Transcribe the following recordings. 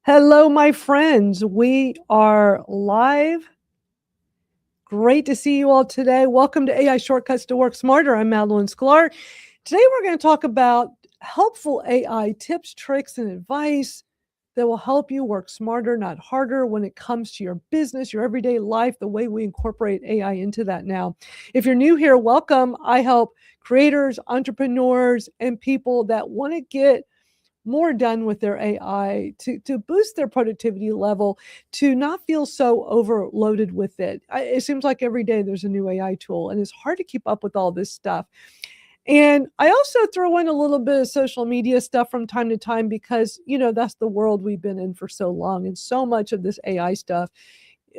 Hello, my friends. We are live. Great to see you all today. Welcome to AI Shortcuts to Work Smarter. I'm Madalyn Skylar. Today, we're going to talk about helpful AI tips, tricks, and advice that will help you work smarter, not harder, when it comes to your business, your everyday life, the way we incorporate AI into that now. If you're new here, welcome. I help creators, entrepreneurs, and people that want to get more done with their AI to boost their productivity level, to not feel so overloaded with it. It seems like every day there's a new AI tool, and it's hard to keep up with all this stuff. And I also throw in a little bit of social media stuff from time to time because, that's the world we've been in for so long. And so much of this AI stuff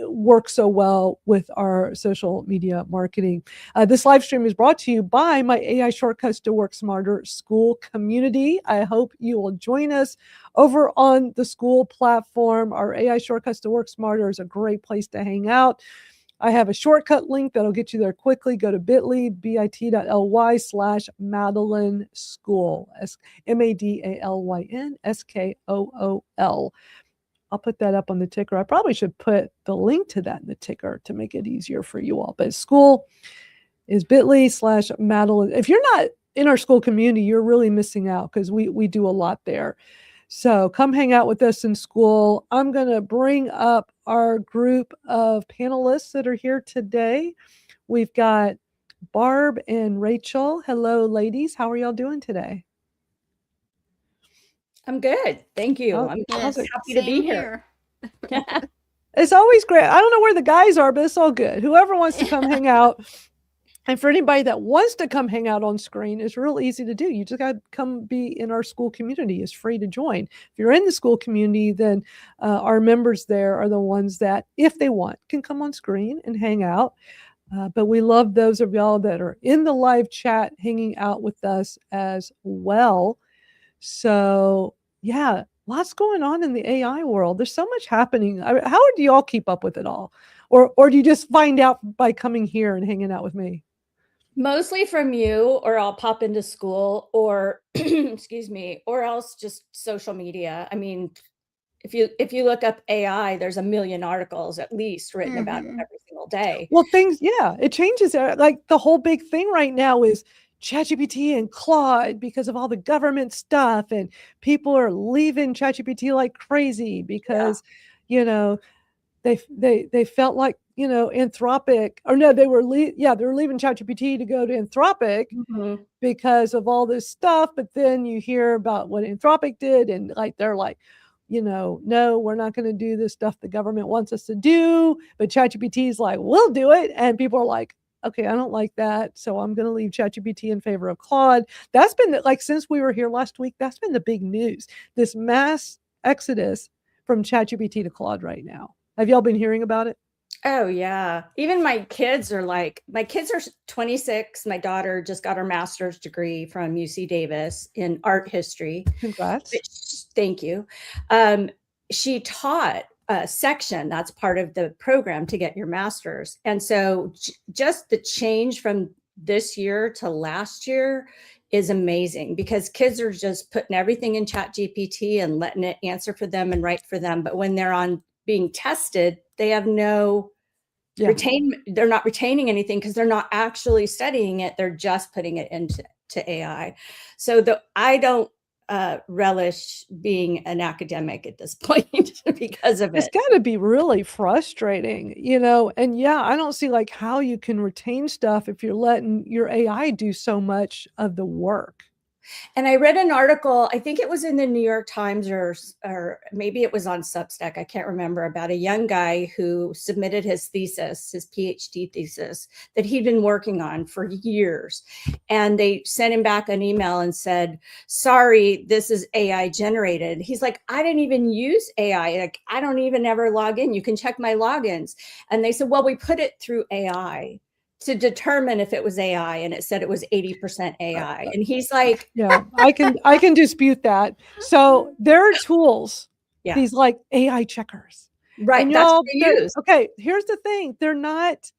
works so well with our social media marketing. This live stream is brought to you by my AI Shortcuts to Work Smarter Skool community. I hope you will join us over on the Skool platform. Our AI Shortcuts to Work Smarter is a great place to hang out. I have a shortcut link that'll get you there quickly. Go to bit.ly/Madalyn Skool, MADALYN SKOOL. I'll put that up on the ticker. I probably should put the link to that in the ticker to make it easier for you all. But Skool is bit.ly/Madalyn. If you're not in our Skool community, you're really missing out because we do a lot there. So come hang out with us in Skool. I'm going to bring up our group of panelists that are here today. We've got Barb and Rachel. Hello, ladies. How are y'all doing today? I'm good. Thank you. I'm happy to be here. It's always great. I don't know where the guys are, but it's all good. Whoever wants to come hang out. And for anybody that wants to come hang out on screen, it's real easy to do. You just got to come be in our Skool community. It's free to join. If you're in the Skool community, then our members there are the ones that, if they want, can come on screen and hang out. But we love those of y'all that are in the live chat hanging out with us as well. So, yeah, lots going on in the AI world. There's so much happening. How do you all keep up with it all? Or do you just find out by coming here and hanging out with me? Mostly from you, or I'll pop into Skool, or excuse me, or else just social media. I mean, if you look up AI, there's a million articles at least written about it every single day. Well, it changes. Like the whole big thing right now is ChatGPT and Claude because of all the government stuff, and people are leaving ChatGPT like crazy because, they felt like, Anthropic, or no, they were leaving ChatGPT to go to Anthropic because of all this stuff. But then you hear about what Anthropic did, and they're like, no, we're not going to do this stuff the government wants us to do. But ChatGPT is like, we'll do it. And people are like, okay, I don't like that, so I'm going to leave ChatGPT in favor of Claude. That's been since we were here last week, that's been the big news, this mass exodus from ChatGPT to Claude right now. Have y'all been hearing about it? Oh, yeah. Even my kids are 26. My daughter just got her master's degree from UC Davis in art history. Congrats. Thank you. She taught a section that's part of the program to get your master's. And so just the change from this year to last year is amazing because kids are just putting everything in ChatGPT and letting it answer for them and write for them. But when they're on being tested, they have no they're not retaining anything because they're not actually studying it. They're just putting it into AI. So I don't relish being an academic at this point because of it. It's got to be really frustrating, and I don't see how you can retain stuff if you're letting your AI do so much of the work. And I read an article, I think it was in the New York Times or maybe it was on Substack, I can't remember, about a young guy who submitted his thesis, his PhD thesis, that he'd been working on for years. And they sent him back an email and said, sorry, this is AI generated. He's like, I didn't even use AI. I don't even ever log in. You can check my logins. And they said, well, we put it through AI to determine if it was AI, and it said it was 80% AI. And he's like, yeah, I can dispute that. So there are tools, these AI checkers. Right. And that's what they use. Okay, here's the thing. They're not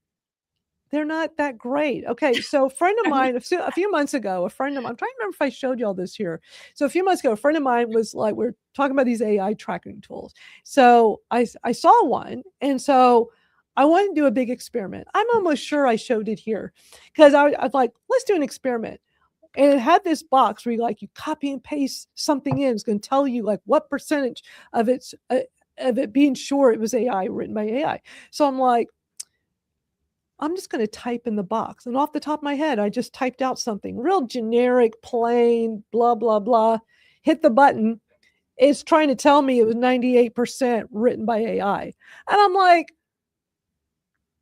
they're not that great. Okay, so a friend of mine, a few months ago, I'm trying to remember if I showed y'all this here. So a few months ago, a friend of mine was like, we're talking about these AI tracking tools. So I saw one, and so I wanted to do a big experiment. I'm almost sure I showed it here because I was like, let's do an experiment. And it had this box where you copy and paste something in. It's going to tell you like what percentage of it being sure it was AI, written by AI. So I'm like, I'm just going to type in the box. And off the top of my head, I just typed out something real generic, plain, blah, blah, blah. Hit the button. It's trying to tell me it was 98% written by AI. And I'm like,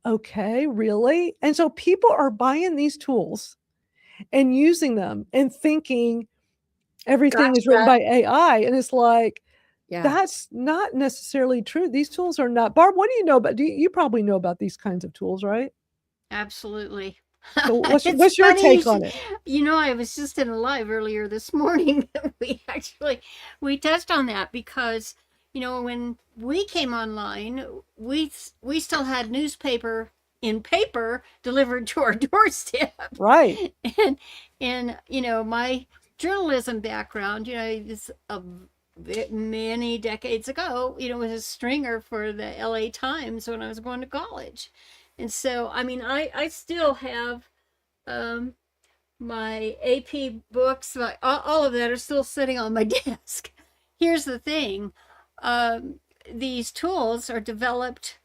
okay, really? And so people are buying these tools and using them and thinking everything is written by AI. And it's like, that's not necessarily true. These tools are not. Barb, what do you know about? You probably know about these kinds of tools, right? Absolutely. So what's your take on it? I was just in a live earlier this morning. we touched on that because when we came online, we still had newspaper in paper delivered to our doorstep. Right. And my journalism background, is many decades ago, was a stringer for the LA Times when I was going to college. And so, I still have my AP books, all of that are still sitting on my desk. Here's the thing. These tools are developed,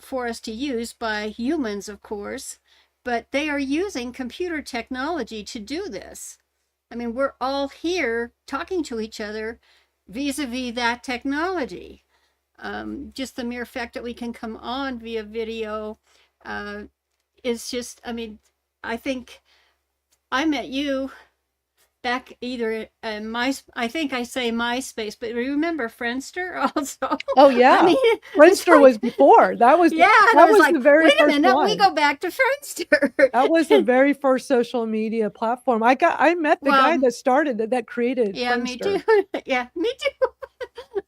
for us to use by humans, of course, but they are using computer technology to do this. We're all here talking to each other vis-a-vis that technology. Just the mere fact that we can come on via video is just, I think I met you back either in I think I say MySpace, but remember Friendster also? Oh yeah, Friendster was before. That was that was like, the very wait first a minute, one. we go back to Friendster. That was the very first social media platform. I met the guy that started that created Friendster. Me too. Yeah, me too.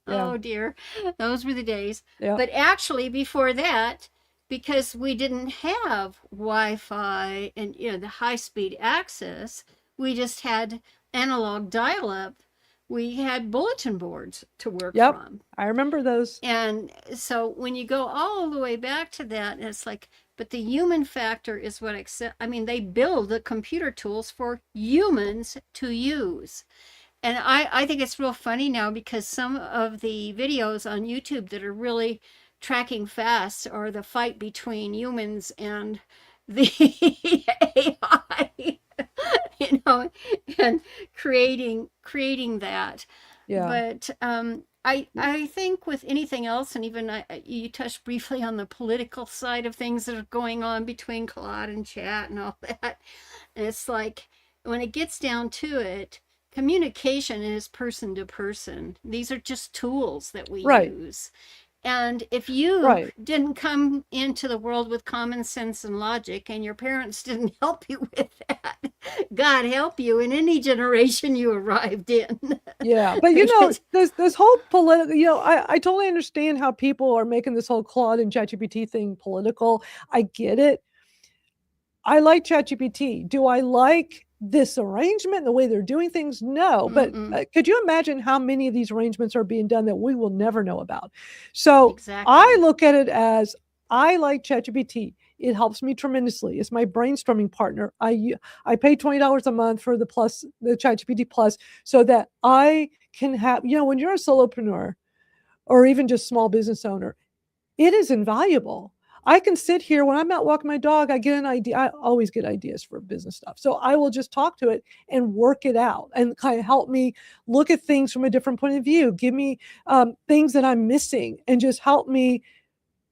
Oh dear, those were the days. Yeah. But actually, before that, because we didn't have Wi-Fi and the high-speed access, we just had analog dial-up. We had bulletin boards to work from. I remember those. And so when you go all the way back to that, it's like, but the human factor is what they build the computer tools for humans to use. And I think it's real funny now because some of the videos on YouTube that are really tracking fast are the fight between humans and the AI, and creating that. Yeah. But I think with anything else, and even you touched briefly on the political side of things that are going on between Claude and Chat and all that. And it's like, when it gets down to it, communication is person to person. These are just tools that we use. And if you didn't come into the world with common sense and logic, and your parents didn't help you with that, God help you in any generation you arrived in. Yeah, but this whole political, I totally understand how people are making this whole Claude and ChatGPT thing political. I get it. I like ChatGPT. Do I like this arrangement, the way they're doing things? No, but could you imagine how many of these arrangements are being done that we will never know about? So I look at it as, I like ChatGPT. It helps me tremendously. It's my brainstorming partner. I pay $20 a month for the ChatGPT Plus, so that I can have, when you're a solopreneur or even just small business owner, it is invaluable. I can sit here when I'm out walking my dog, I get an idea. I always get ideas for business stuff. So I will just talk to it and work it out and kind of help me look at things from a different point of view, give me things that I'm missing, and just help me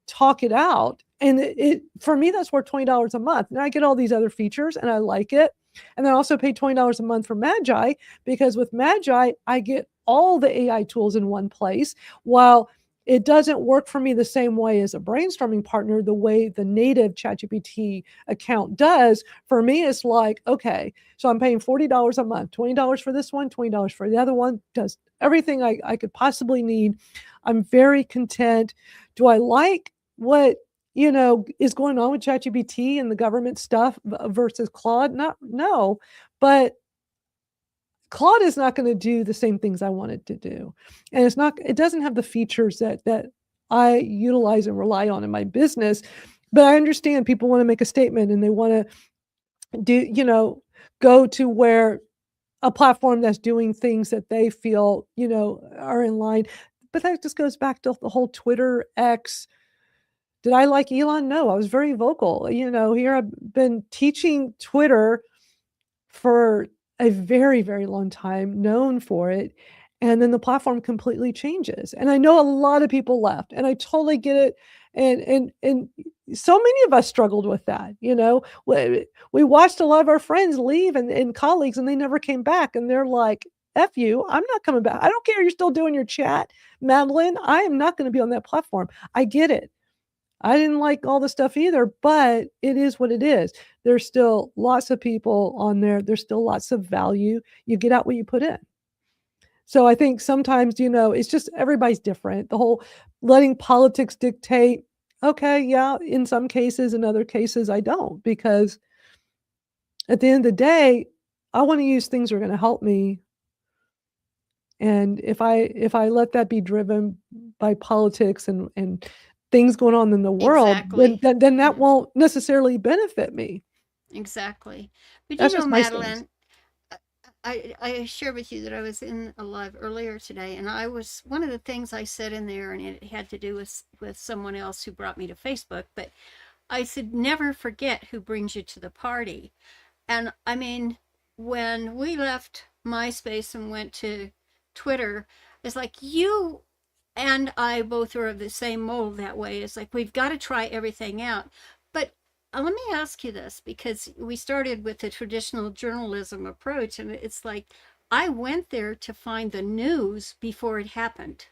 talk it out. And it for me, that's worth $20 a month. And I get all these other features and I like it. And then I also pay $20 a month for Magi, because with Magi, I get all the AI tools in one place, while it doesn't work for me the same way as a brainstorming partner, the way the native ChatGPT account does. For me, it's like, okay, so I'm paying $40 a month, $20 for this one, $20 for the other one, does everything I could possibly need. I'm very content. Do I like what is going on with ChatGPT and the government stuff versus Claude? No, but Claude is not going to do the same things I want it to do. And it doesn't have the features that I utilize and rely on in my business. But I understand people want to make a statement and they want to go to where a platform that's doing things that they feel, are in line. But that just goes back to the whole Twitter X. Did I like Elon? No, I was very vocal. Here I've been teaching Twitter for a very, very long time, known for it. And then the platform completely changes. And I know a lot of people left, and I totally get it. And so many of us struggled with that. We watched a lot of our friends leave and colleagues, and they never came back. And they're like, F you, I'm not coming back. I don't care. You're still doing your chat, Madalyn. I am not going to be on that platform. I get it. I didn't like all the stuff either, but it is what it is. There's still lots of people on there. There's still lots of value. You get out what you put in. So I think sometimes, it's just everybody's different. The whole letting politics dictate, okay, yeah, in some cases, in other cases, I don't, because at the end of the day, I want to use things that are going to help me. And if I let that be driven by politics and things going on in the world, Exactly. then that won't necessarily benefit me. Exactly. But That's just my stance. Madalyn, I shared with you that I was in a live earlier today, and one of the things I said in there, and it had to do with someone else who brought me to Facebook, but I said, never forget who brings you to the party. And I mean, when we left MySpace and went to Twitter, it's like you and I both are of the same mold that way. It's like, we've got to try everything out. But let me ask you this, because we started with the traditional journalism approach, and it's like, I went there to find the news before it happened.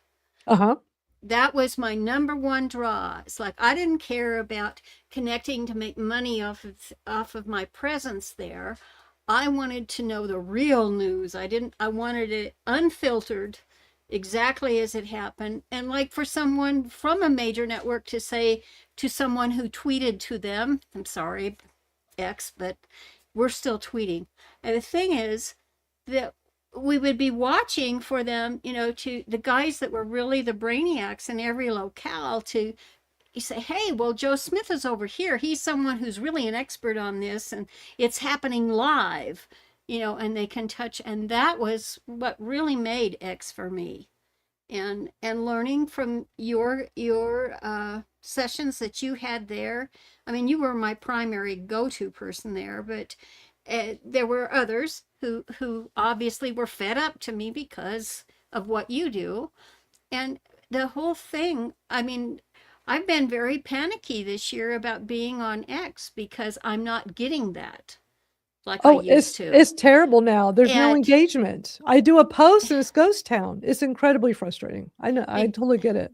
Uh-huh. That was my number one draw. It's like, I didn't care about connecting to make money off of my presence there. I wanted to know the real news. I wanted it unfiltered, exactly as it happened. And like for someone from a major network to say to someone who tweeted to them, I'm sorry, X, but we're still tweeting. And the thing is that we would be watching for them, to the guys that were really the brainiacs in every locale to you say, hey, well, Joe Smith is over here. He's someone who's really an expert on this, and it's happening live, and they can touch. And that was what really made X for me. And learning from your sessions that you had there. I mean, you were my primary go-to person there, but there were others who obviously were fed up to me because of what you do. And the whole thing, I mean, I've been very panicky this year about being on X because I'm not getting that like I used to. It's terrible now. There's no engagement. I do a post and it's ghost town. It's incredibly frustrating. I know. I totally get it.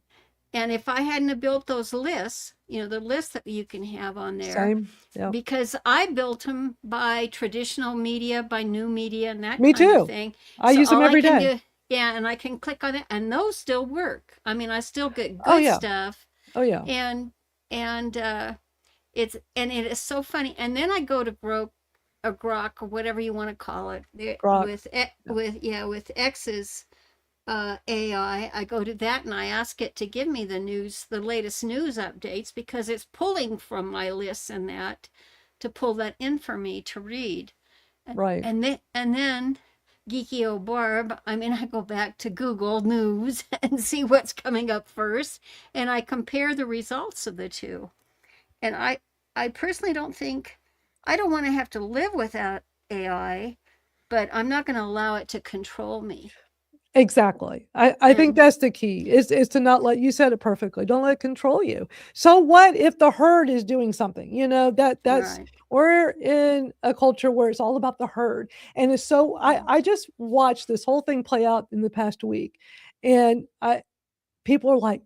And if I hadn't have built those lists, the lists that you can have on there, same, yeah. Because I built them by traditional media, by new media, and that Me kind too. of thing. I use them every day. Yeah, and I can click on it, and those still work. I mean, I still get good stuff. Oh yeah. And it is so funny. And then I go to Grok or whatever you want to call it with X's AI. I go to that and I ask it to give me the latest news updates, because it's pulling from my lists and that to pull that in for me to read. Right. And then geeky old Barb, I mean, I go back to Google News and see what's coming up first, and I compare the results of the two. And I personally don't want to have to live without AI, but I'm not going to allow it to control me. Exactly. I think that's the key is to not let, you said it perfectly. Don't let it control you. So what if the herd is doing something, that's right. We're in a culture where it's all about the herd. And it's so, I just watched this whole thing play out in the past week, and people are like,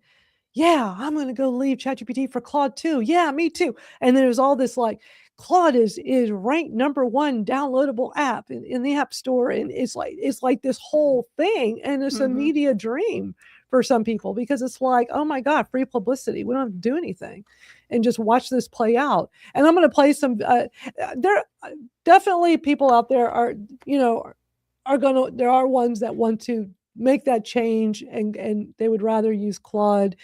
yeah, I'm going to go leave ChatGPT for Claude too. Yeah, me too. And there's all this like, Claude is ranked #1 downloadable app in the App Store, and it's like this whole thing, and it's a media dream for some people, because it's like, oh my God, free publicity. We don't have to do anything and just watch this play out. And I'm going to play some, there definitely people out there are, there are ones that want to make that change and they would rather use Claude,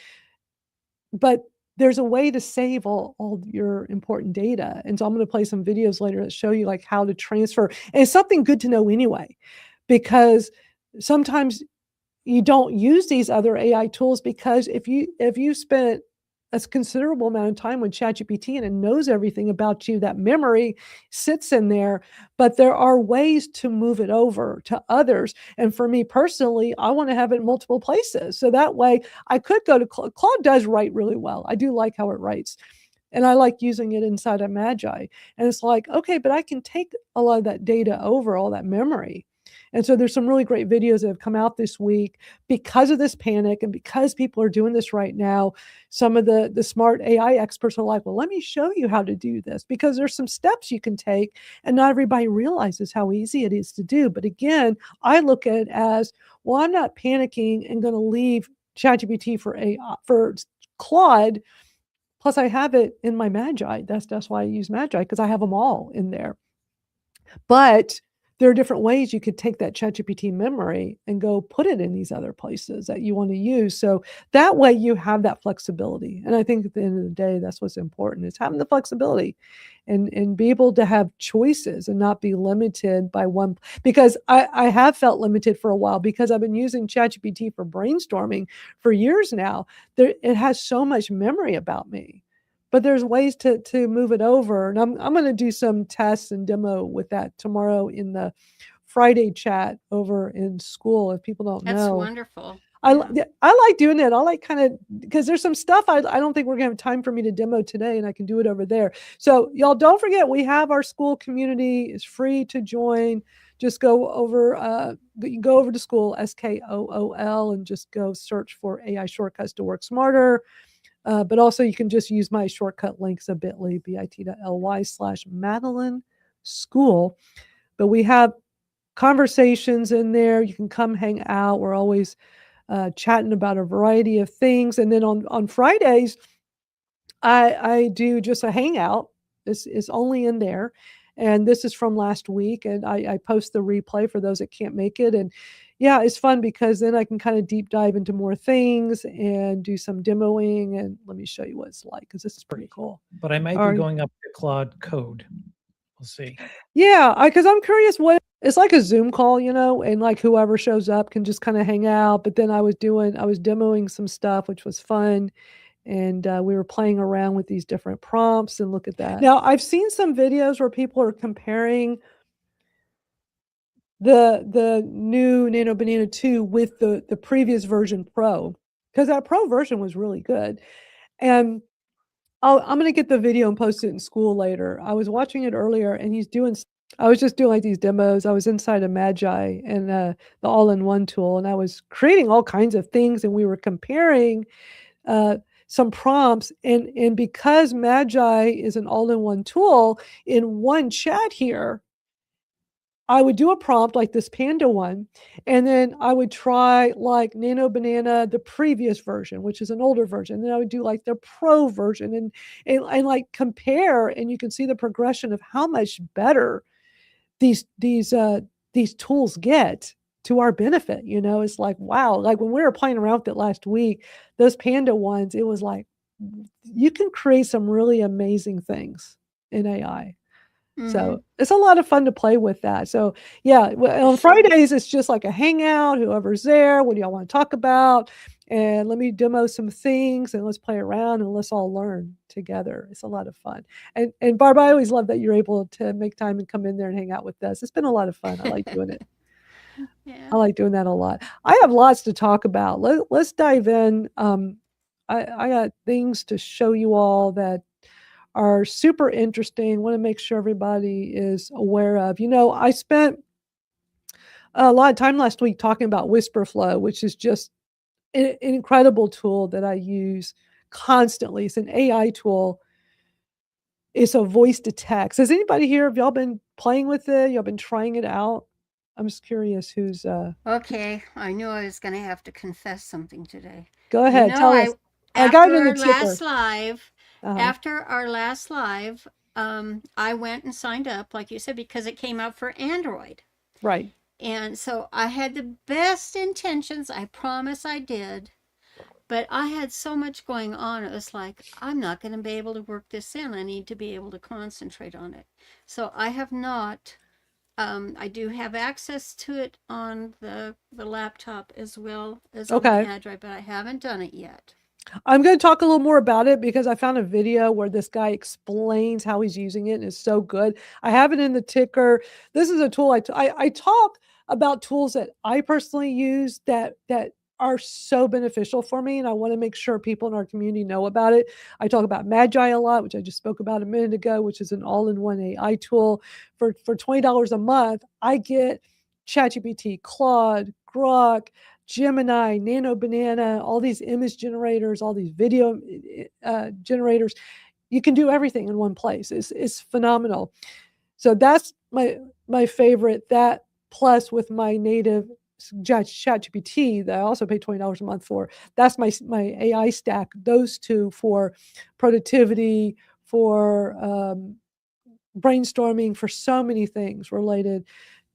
but there's a way to save all your important data. And so I'm going to play some videos later that show you like how to transfer. And it's something good to know anyway, because sometimes you don't use these other AI tools, because if you spent a considerable amount of time with ChatGPT and it knows everything about you, that memory sits in there, but there are ways to move it over to others. And for me personally, I want to have it in multiple places. So that way I could go to Claude. Claude does write really well. I do like how it writes. And I like using it inside of Magi. And it's like, okay, but I can take a lot of that data over, all that memory. And so there's some really great videos that have come out this week because of this panic and because people are doing this right now. Some of the smart AI experts are like, well, let me show you how to do this, because there's some steps you can take and not everybody realizes how easy it is to do. But again, I look at it as, well, I'm not panicking and going to leave ChatGPT for Claude. Plus I have it in my Magi. That's why I use Magi, because I have them all in there. But there are different ways you could take that ChatGPT memory and go put it in these other places that you want to use. So that way you have that flexibility. And I think at the end of the day, that's what's important, is having the flexibility and be able to have choices and not be limited by one. Because I have felt limited for a while, because I've been using ChatGPT for brainstorming for years now. It has so much memory about me. But there's ways to move it over. And I'm going to do some tests and demo with that tomorrow in the Friday chat over in Skool, if people don't know. That's wonderful. I like doing it. I like kind of, because there's some stuff I don't think we're going to have time for me to demo today, and I can do it over there. So y'all don't forget, we have our Skool community. It's free to join. Just go over, you go over to Skool, Skool, and just go search for AI Shortcuts to Work Smarter. But also you can just use my shortcut links, bit.ly/Madalyn Skool. But we have conversations in there. You can come hang out. We're always chatting about a variety of things. And then on Fridays, I do just a hangout. This is only in there. And this is from last week. And I post the replay for those that can't make it. And yeah, it's fun, because then I can kind of deep dive into more things and do some demoing. And let me show you what it's like, because this is pretty cool. But I might be going up to Claude Code. We'll see. Yeah, because I'm curious what it's like, a Zoom call, and like whoever shows up can just kind of hang out. But then I was demoing some stuff, which was fun. And we were playing around with these different prompts, and look at that. Now, I've seen some videos where people are comparing the new Nano Banana 2 with the previous version Pro, because that Pro version was really good. And I'm going to get the video and post it in Skool later. I was watching it earlier, and I was just doing like these demos. I was inside of Magi and the all-in-one tool, and I was creating all kinds of things, and we were comparing some prompts. And because Magi is an all-in-one tool, in one chat here, I would do a prompt like this panda one, and then I would try like Nano Banana, the previous version, which is an older version. And then I would do like the Pro version and like compare, and you can see the progression of how much better these tools get to our benefit. It's like, wow. Like when we were playing around with it last week, those panda ones, it was like, you can create some really amazing things in AI. So it's a lot of fun to play with that. So yeah, on Fridays, it's just like a hangout, whoever's there, what do y'all want to talk about? And let me demo some things, and let's play around, and let's all learn together. It's a lot of fun. And Barb, I always love that you're able to make time and come in there and hang out with us. It's been a lot of fun. I like doing it. Yeah. I like doing that a lot. I have lots to talk about. Let's dive in. I got things to show you all that are super interesting. Want to make sure everybody is aware of. I spent a lot of time last week talking about WhisperFlow, which is just an incredible tool that I use constantly. It's an AI tool. It's a voice to text. Has anybody here, have y'all been playing with it? Y'all been trying it out? I'm just curious who's. Okay, I knew I was going to have to confess something today. Go You ahead, know, tell us. I got after it in the our ticker. last live, Uh-huh. after our last live, I went and signed up, like you said, because it came out for Android. Right. And so I had the best intentions. I promise I did. But I had so much going on. It was like, I'm not going to be able to work this in. I need to be able to concentrate on it. So I have not. I do have access to it on the laptop as well as on the Okay. Android, but I haven't done it yet. I'm going to talk a little more about it because I found a video where this guy explains how he's using it, and it's so good. I have it in the ticker. This is a tool I talk about tools that I personally use that are so beneficial for me, and I want to make sure people in our community know about it. I talk about Magi a lot, which I just spoke about a minute ago, which is an all-in-one AI tool. For $20 a month, I get ChatGPT, Claude, Grok, Gemini, Nano Banana, all these image generators, all these video generators. You can do everything in one place. It's phenomenal. So that's my favorite. That plus with my native ChatGPT that I also pay $20 a month for. That's my AI stack. Those two for productivity, for brainstorming, for so many things related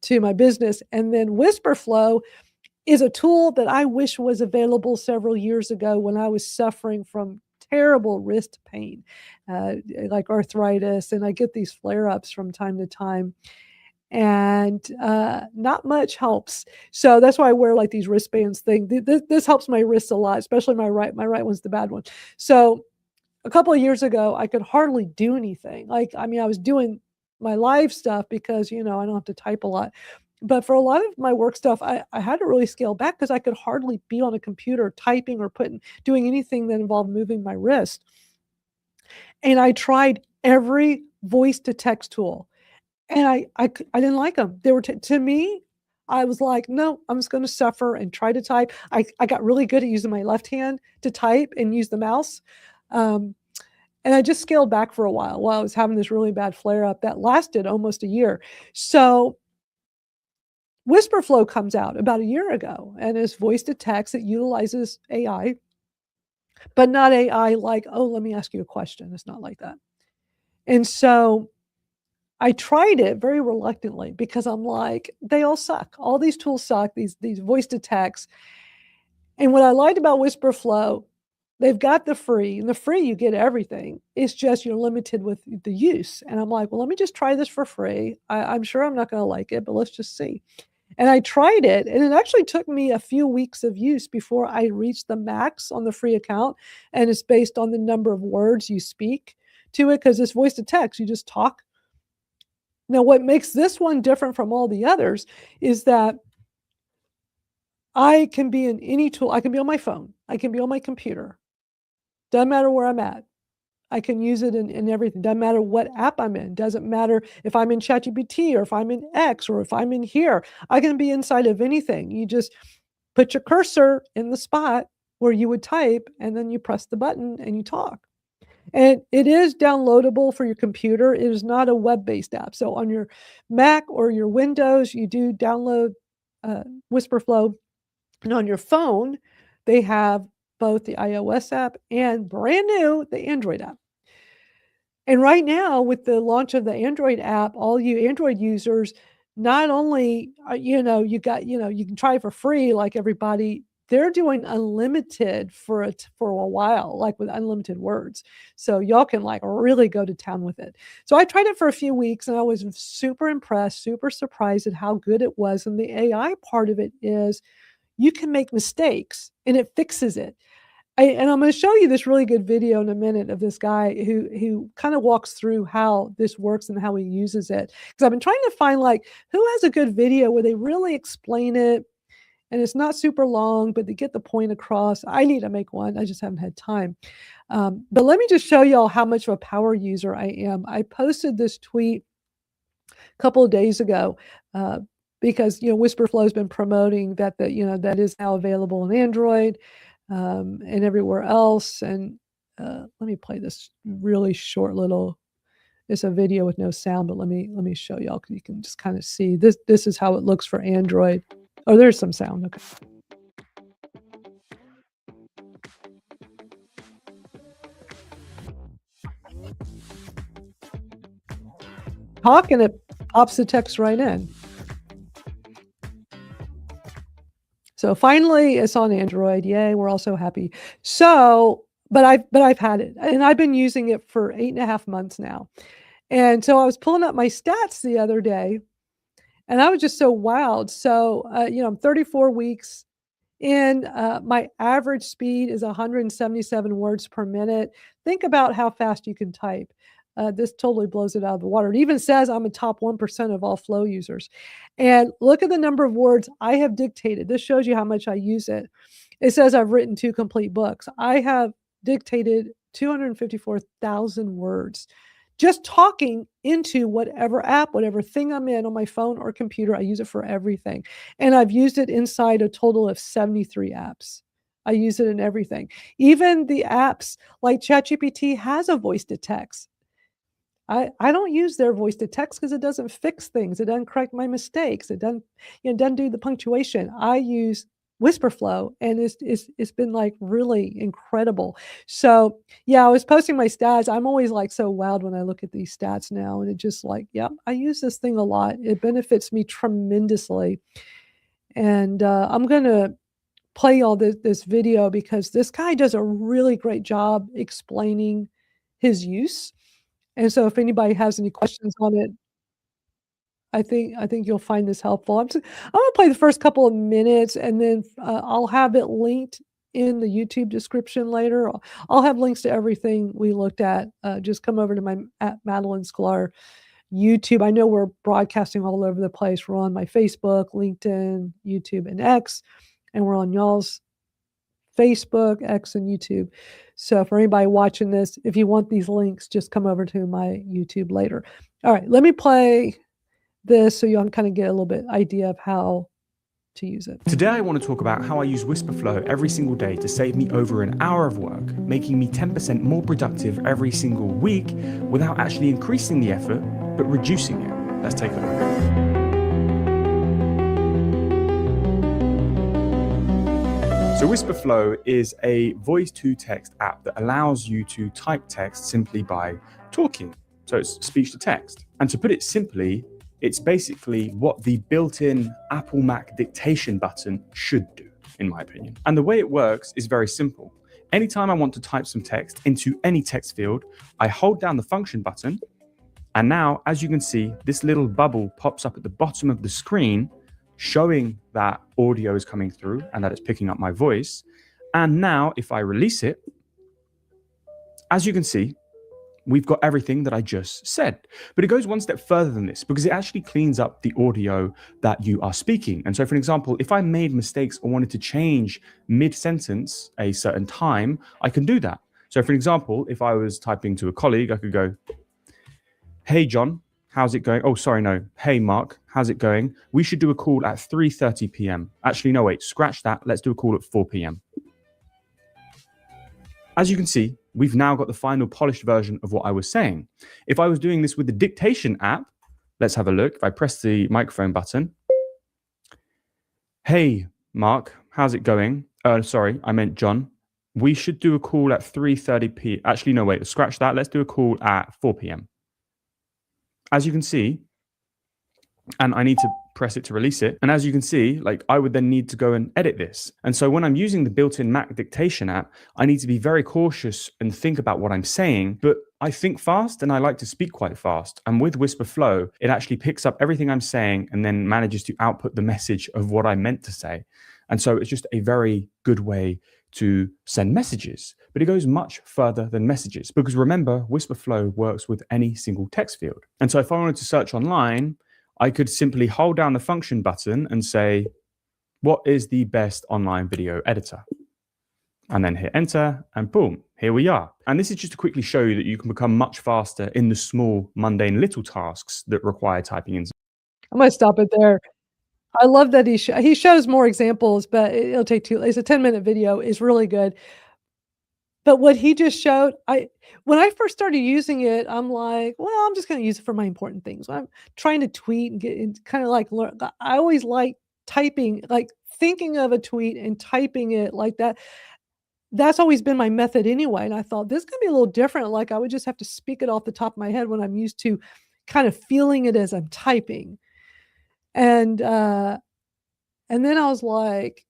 to my business. And then WhisperFlow is a tool that I wish was available several years ago when I was suffering from terrible wrist pain, like arthritis, and I get these flare-ups from time to time, and not much helps. So that's why I wear like these wristbands thing. This helps my wrists a lot, especially my right. My right one's the bad one. So a couple of years ago, I could hardly do anything. Like, I mean, I was doing my live stuff because, I don't have to type a lot. But for a lot of my work stuff, I had to really scale back because I could hardly be on a computer typing or doing anything that involved moving my wrist. And I tried every voice to text tool, and I didn't like them. They were to me, I was like, no, I'm just going to suffer and try to type. I got really good at using my left hand to type and use the mouse. And I just scaled back for a while I was having this really bad flare up that lasted almost a year. So WhisperFlow comes out about a year ago, and it's voice to text. It utilizes AI, but not AI like, oh, let me ask you a question. It's not like that. And so I tried it very reluctantly because I'm like, they all suck. All these tools suck, these voice to text. And what I liked about WhisperFlow, they've got the free, and the free you get everything. It's just you're limited with the use. And I'm like, well, let me just try this for free. I'm sure I'm not going to like it, but let's just see. And I tried it, and it actually took me a few weeks of use before I reached the max on the free account. And it's based on the number of words you speak to it, because it's voice to text, you just talk. Now, what makes this one different from all the others is that I can be in any tool. I can be on my phone. I can be on my computer. Doesn't matter where I'm at. I can use it in everything. Doesn't matter what app I'm in. Doesn't matter if I'm in ChatGPT or if I'm in X or if I'm in here. I can be inside of anything. You just put your cursor in the spot where you would type, and then you press the button and you talk. And it is downloadable for your computer. It is not a web-based app. So on your Mac or your Windows, you do download WhisperFlow. And on your phone, they have both the iOS app and brand new, the Android app. And right now, with the launch of the Android app, all you Android users, not only, you can try it for free like everybody, they're doing unlimited for a while, like with unlimited words. So y'all can like really go to town with it. So I tried it for a few weeks, and I was super impressed, super surprised at how good it was. And the AI part of it is you can make mistakes and it fixes it. And I'm going to show you this really good video in a minute of this guy who kind of walks through how this works and how he uses it. Because I've been trying to find like who has a good video where they really explain it, and it's not super long, but they get the point across. I need to make one. I just haven't had time. But let me just show y'all how much of a power user I am. I posted this tweet a couple of days ago because WhisperFlow has been promoting that that is now available on Android. And everywhere else. And let me play this really short little It's a video with no sound, but let me show y'all, you can just kind of see this. This is how it looks for Android. Oh, there's some sound. Okay. Talk and it pops the text right in. So finally, it's on Android. Yay, we're all so happy. So, but I've had it, and I've been using it for 8.5 months now. And so I was pulling up my stats the other day, and I was just so wowed. So, I'm 34 weeks in. My average speed is 177 words per minute. Think about how fast you can type. This totally blows it out of the water. It even says I'm a top 1% of all Flow users. And look at the number of words I have dictated. This shows you how much I use it. It says I've written 2 complete books. I have dictated 254,000 words. Just talking into whatever app, whatever thing I'm in on my phone or computer, I use it for everything. And I've used it inside a total of 73 apps. I use it in everything. Even the apps like ChatGPT has a voice to text. I don't use their voice to text because it doesn't fix things. It doesn't correct my mistakes. It doesn't do the punctuation. I use Whisperflow, and it's been like really incredible. So yeah, I was posting my stats. I'm always like so wowed when I look at these stats now, and it just like, yeah, I use this thing a lot. It benefits me tremendously. And I'm gonna play all this video because this guy does a really great job explaining his use. And so if anybody has any questions on it, I think you'll find this helpful. I'm gonna play the first couple of minutes, and then I'll have it linked in the YouTube description later. I'll have links to everything we looked at. Just come over to my at Madalyn Skylar YouTube. I know we're broadcasting all over the place. We're on my Facebook, LinkedIn, YouTube, and X, and we're on y'all's Facebook, X, and YouTube. So for anybody watching this, if you want these links, just come over to my YouTube later. All right, let me play this so you can kind of get a little bit idea of how to use it. Today I want to talk about how I use Whisperflow every single day to save me over an hour of work, making me 10% more productive every single week without actually increasing the effort, but reducing it. Let's take a look. So Whisperflow is a voice-to-text app that allows you to type text simply by talking. So it's speech to text. And to put it simply, it's basically what the built-in Apple Mac dictation button should do, in my opinion. And the way it works is very simple. Anytime I want to type some text into any text field, I hold down the function button. And now, as you can see, this little bubble pops up at the bottom of the screen, showing that audio is coming through and that it's picking up my voice. And now if I release it, as you can see, we've got everything that I just said. But it goes one step further than this because it actually cleans up the audio that you are speaking. And so for example, if I made mistakes or wanted to change mid-sentence a certain time, I can do that. So for example, if I was typing to a colleague, I could go, "Hey, John, how's it going? Oh, sorry, no. Hey, Mark, how's it going? We should do a call at 3:30 p.m. Actually, no, wait, scratch that. Let's do a call at 4 p.m. As you can see, we've now got the final polished version of what I was saying. If I was doing this with the dictation app, let's have a look. If I press the microphone button. Hey, Mark, how's it going? Sorry, I meant John. We should do a call at 3:30 p.m. Actually, no, wait, scratch that. Let's do a call at 4 p.m. As you can see, and I need to press it to release it. And as you can see, like I would then need to go and edit this. And so when I'm using the built-in Mac dictation app, I need to be very cautious and think about what I'm saying, but I think fast and I like to speak quite fast. And with Whisperflow, it actually picks up everything I'm saying and then manages to output the message of what I meant to say. And so it's just a very good way to send messages, but it goes much further than messages because remember, Whisperflow works with any single text field. And so if I wanted to search online, I could simply hold down the function button and say, what is the best online video editor? And then hit enter and boom, here we are. And this is just to quickly show you that you can become much faster in the small, mundane little tasks that require typing in. I'm going to stop it there. I love that he shows more examples, but it'll take it's a 10-minute video. It's really good. But what he just showed, when I first started using it, I'm like, well, I'm just going to use it for my important things. I'm trying to tweet and get kind of like learn. I always like typing, like thinking of a tweet and typing it like that. That's always been my method anyway. And I thought this could be a little different. Like I would just have to speak it off the top of my head when I'm used to kind of feeling it as I'm typing. And then I was like,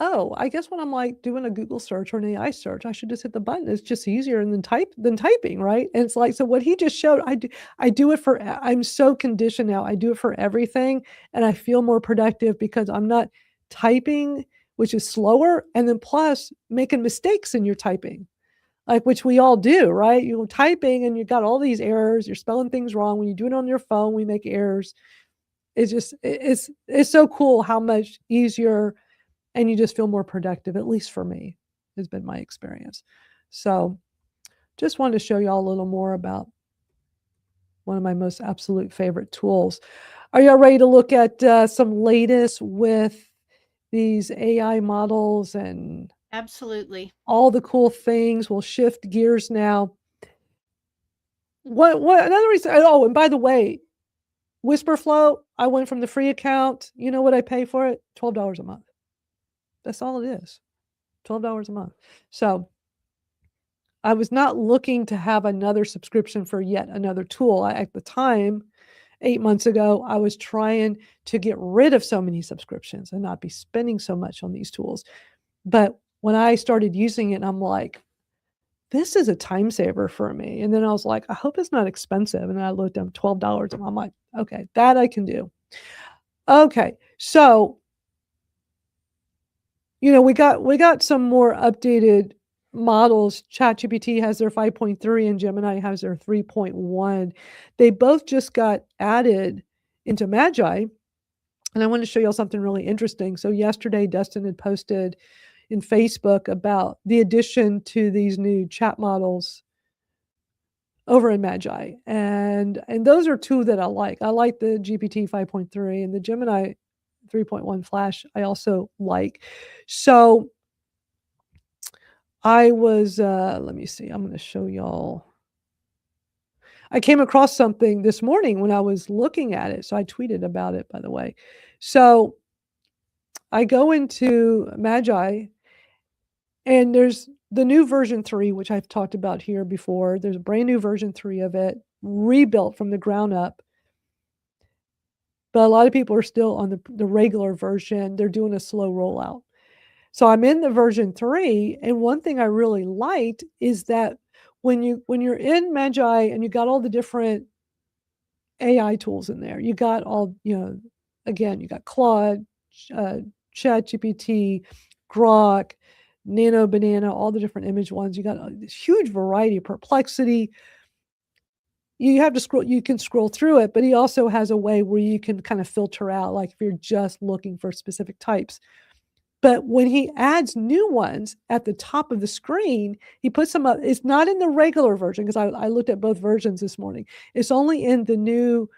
oh, I guess when I'm like doing a Google search or an AI search, I should just hit the button. It's just easier than typing, right? And it's like, so what he just showed, I do it for, I'm so conditioned now. I do it for everything, and I feel more productive because I'm not typing, which is slower, and then plus making mistakes in your typing, like which we all do, right? You're typing and you've got all these errors. You're spelling things wrong. When you do it on your phone, we make errors. It's just it's so cool how much easier. And you just feel more productive, at least for me, has been my experience. So just wanted to show y'all a little more about one of my most absolute favorite tools. Are y'all ready to look at some latest with these AI models and Absolutely. all the cool things? We'll shift gears now. What another reason, oh, and by the way, Whisperflow, I went from the free account. You know what I pay for it? $12 a month. That's all it is. $12 a month. So I was not looking to have another subscription for yet another tool. At the time, 8 months ago, I was trying to get rid of so many subscriptions and not be spending so much on these tools. But when I started using it, I'm like, this is a time saver for me. And then I was like, I hope it's not expensive. And then I looked up $12 and I'm like, okay, that I can do. Okay, so we got some more updated models. ChatGPT has their 5.3 and Gemini has their 3.1. They both just got added into Magi. And I want to show y'all something really interesting. So yesterday, Dustin had posted in Facebook about the addition to these new chat models over in Magi. And those are two that I like. I like the GPT 5.3 and the Gemini 3.1 Flash I also like. So I was, let me see, I'm going to show y'all. I came across something this morning when I was looking at it. So I tweeted about it, by the way. So I go into Magi and there's the new version 3, which I've talked about here before. There's a brand new version 3 of it, rebuilt from the ground up. But a lot of people are still on the regular version. They're doing a slow rollout. So I'm in the version 3, and one thing I really liked is that when you're in Magi and you got all the different AI tools in there, you got all, again, you got Claude, ChatGPT, Grok, Nano Banana, all the different image ones. You got this huge variety of Perplexity. You have to scroll, you can scroll through it, but he also has a way where you can kind of filter out, like if you're just looking for specific types. But when he adds new ones at the top of the screen, he puts them up. It's not in the regular version because I looked at both versions this morning. It's only in the new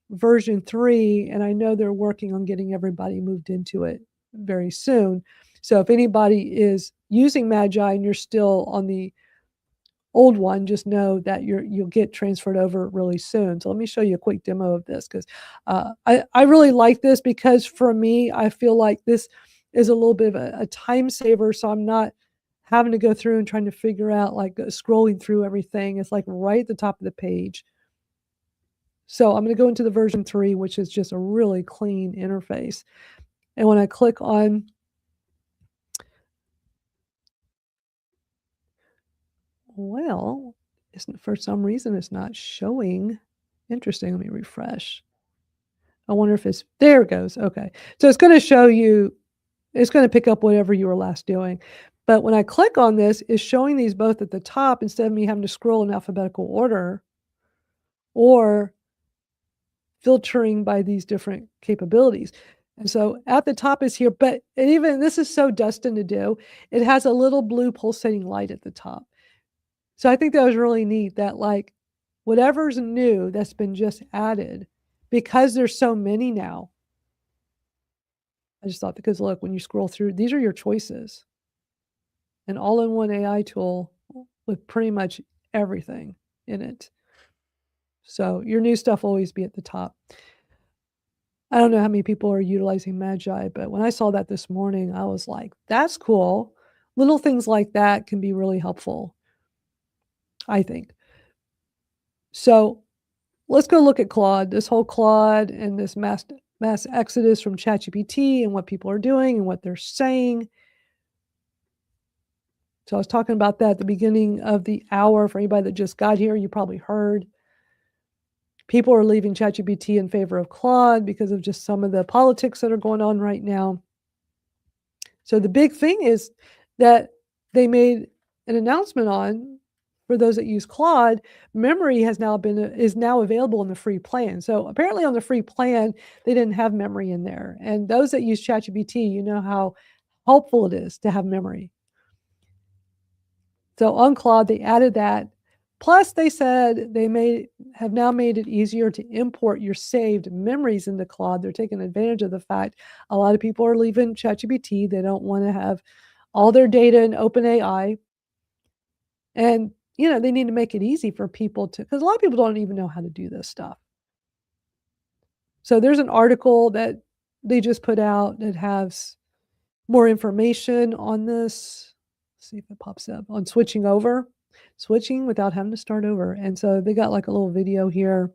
version 3, and I know they're working on getting everybody moved into it very soon. So if anybody is using Magi and you're still on the old one, just know that you'll get transferred over really soon. So let me show you a quick demo of this because I really like this because for me, I feel like this is a little bit of a time saver. So I'm not having to go through and trying to figure out like scrolling through everything. It's like right at the top of the page. So I'm going to go into the version 3, which is just a really clean interface. And when I click on, well, for some reason, it's not showing. Interesting. Let me refresh. I wonder if there it goes. Okay. So it's going to show you, it's going to pick up whatever you were last doing. But when I click on this, it's showing these both at the top instead of me having to scroll in alphabetical order or filtering by these different capabilities. And so at the top is here, but even this is so Dustin to do. It has a little blue pulsating light at the top. So I think that was really neat that like whatever's new that's been just added, because there's so many now. I just thought because look, when you scroll through, these are your choices. an all-in-one AI tool with pretty much everything in it. So your new stuff will always be at the top. I don't know how many people are utilizing Magi, but when I saw that this morning, I was like, that's cool. Little things like that can be really helpful, I think. So let's go look at Claude, this whole Claude and this mass exodus from ChatGPT and what people are doing and what they're saying. So I was talking about that at the beginning of the hour. For anybody that just got here, you probably heard. People are leaving ChatGPT in favor of Claude because of just some of the politics that are going on right now. So the big thing is that they made an announcement on, for those that use Claude, memory is now available in the free plan. So apparently on the free plan, they didn't have memory in there. And those that use ChatGPT, you know how helpful it is to have memory. So on Claude, they added that. Plus, they said they have now made it easier to import your saved memories into Claude. They're taking advantage of the fact a lot of people are leaving ChatGPT. They don't want to have all their data in OpenAI. And, they need to make it easy for people because a lot of people don't even know how to do this stuff. So there's an article that they just put out that has more information on this. Let's see if it pops up on switching without having to start over. And so they got like a little video here.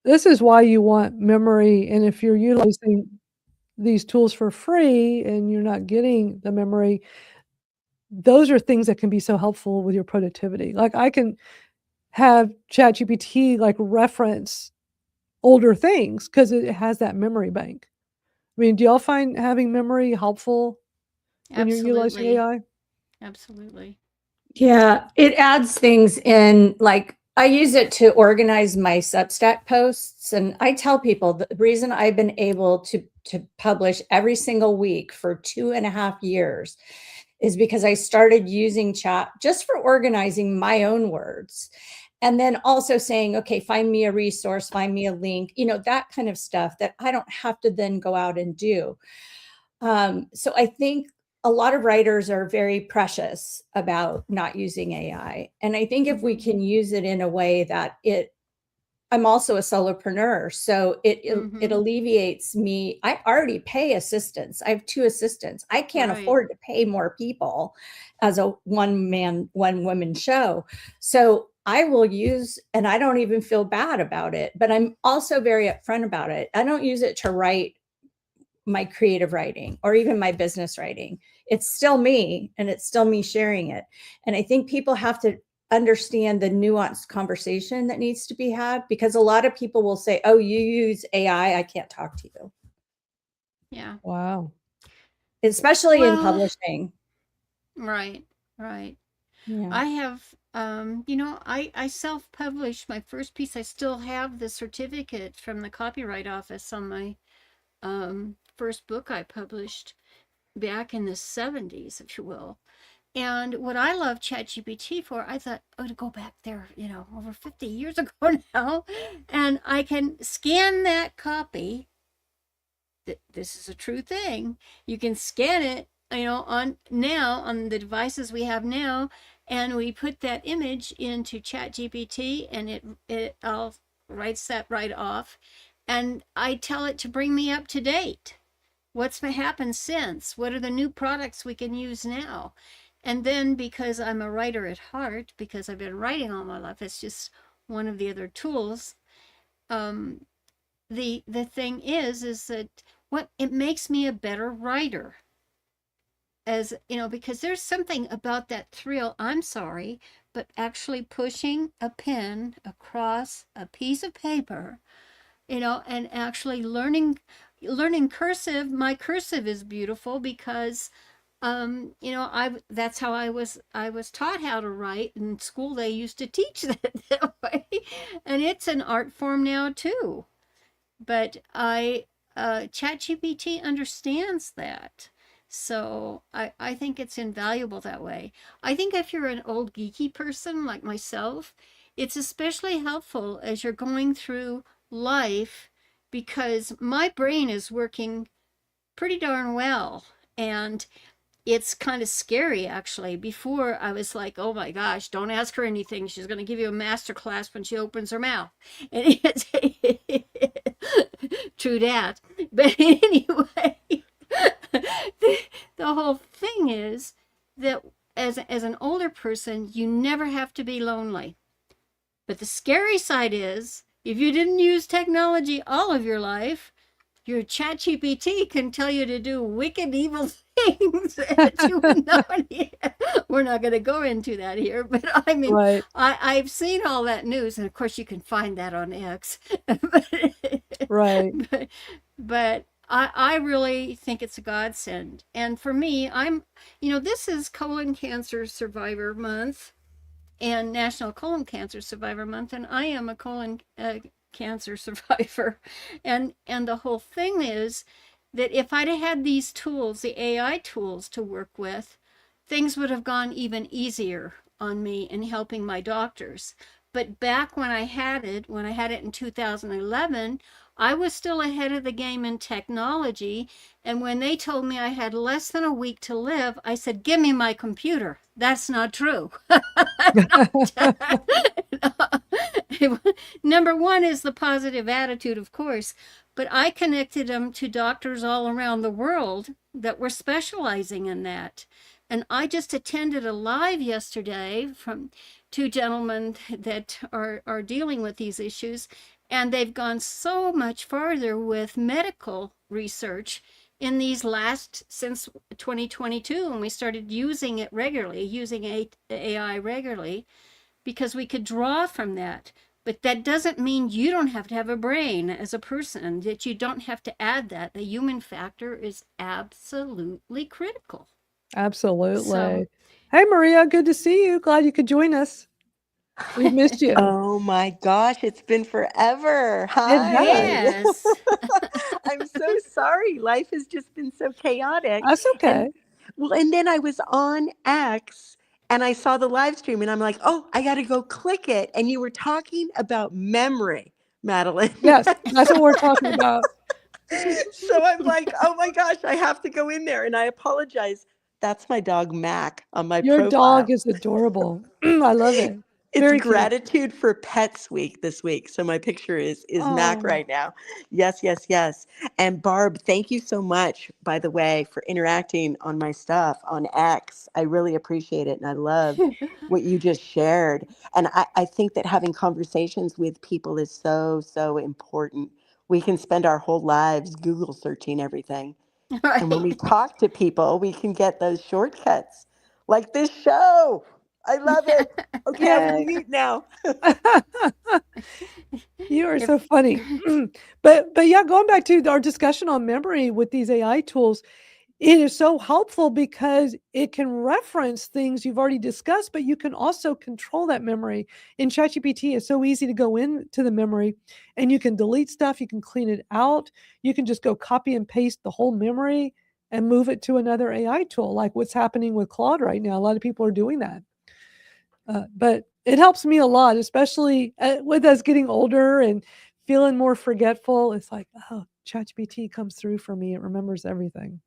This is why you want memory. And if you're utilizing these tools for free and you're not getting the memory, those are things that can be so helpful with your productivity. Like I can have ChatGPT like reference older things because it has that memory bank. I mean, do y'all find having memory helpful when you're utilizing AI? Absolutely. Yeah, it adds things in, like I use it to organize my Substack posts. And I tell people the reason I've been able to publish every single week for 2.5 years is because I started using chat just for organizing my own words. And then also saying, okay, find me a resource, find me a link, that kind of stuff that I don't have to then go out and do. So I think a lot of writers are very precious about not using AI. And I think if we can use it in a way that I'm also a solopreneur, so it alleviates me. I already pay assistants. I have 2 assistants. I can't afford to pay more people as a one woman show. So I will use, and I don't even feel bad about it, but I'm also very upfront about it. I don't use it to write my creative writing or even my business writing. It's still me, and it's still me sharing it. And I think people have to understand the nuanced conversation that needs to be had, because a lot of people will say, oh, you use AI, I can't talk to you. Yeah. Wow. Especially in publishing. Right. Yeah. I have, I self-published my first piece. I still have the certificate from the Copyright Office on my first book I published back in the 70s, if you will. And what I love ChatGPT for, I thought, to go back there, over 50 years ago now, and I can scan that copy. This is a true thing. You can scan it, on the devices we have now, and we put that image into ChatGPT, and it writes that right off, and I tell it to bring me up to date. What's happened since? What are the new products we can use now? And then because I'm a writer at heart, because I've been writing all my life, it's just one of the other tools. The thing is that what it makes me a better writer. As you know, because there's something about that thrill, I'm sorry, but actually pushing a pen across a piece of paper, and actually learning cursive. My cursive is beautiful because I that's how I was taught how to write in school. They used to teach that way, and it's an art form now too. But ChatGPT understands that. So I think it's invaluable that way. I think if you're an old geeky person like myself, it's especially helpful as you're going through life because my brain is working pretty darn well. And it's kind of scary actually. Before I was like, oh my gosh, don't ask her anything. She's going to give you a master class when she opens her mouth. And it's true that. But anyway, the whole thing is that as an older person, you never have to be lonely. But the scary side is if you didn't use technology all of your life, your ChatGPT can tell you to do wicked, evil things that you would not. We're not going to go into that here, but I mean, Right. I've seen all that news, and of course, you can find that on X. Right. But I really think it's a godsend. And for me, this is Colon Cancer Survivor Month and National Colon Cancer Survivor Month, and I am a colon cancer survivor. And the whole thing is that if I'd had these tools, the AI tools to work with, things would have gone even easier on me in helping my doctors. But back when I had it in 2011, I was still ahead of the game in technology. And when they told me I had less than a week to live, I said, give me my computer. That's not true. Number one is the positive attitude, of course, but I connected them to doctors all around the world that were specializing in that. And I just attended a live yesterday from two gentlemen that are dealing with these issues, and they've gone so much farther with medical research in these since 2022, and we started using it regularly, using AI regularly, because we could draw from that. But that doesn't mean you don't have to have a brain as a person, that you don't have to add that. The human factor is absolutely critical. Absolutely. So, Hey, Maria, good to see you. Glad you could join us. We've missed you. Oh my gosh, it's been forever. It Hi. has. yes. I'm so sorry. Life has just been so chaotic. That's okay. And then I was on X and I saw the live stream and I'm like, oh, I got to go click it. And you were talking about memory, Madalyn. Yes, that's what we're talking about. So I'm like, oh my gosh, I have to go in there. And I apologize. That's my dog, Mac, on my Your profile. dog is adorable. I love it. It's Very cute. Gratitude for Pets Week this week. So my picture is Mac Oh. right now. Yes, yes, yes. And Barb, thank you so much, by the way, for interacting on my stuff on X. I really appreciate it. And I love what you just shared. And I think that having conversations with people is so, so important. We can spend our whole lives Google searching everything. Right. And when we talk to people, we can get those shortcuts like this show. I love it. Okay, I'm gonna mute now. You are so funny. But yeah, going back to our discussion on memory with these AI tools, it is so helpful because it can reference things you've already discussed, but you can also control that memory. In ChatGPT, it's so easy to go into the memory and you can delete stuff, you can clean it out, you can just go copy and paste the whole memory and move it to another AI tool, like what's happening with Claude right now. A lot of people are doing that. But it helps me a lot, especially with us getting older and feeling more forgetful. It's like, oh, ChatGPT comes through for me. It remembers everything.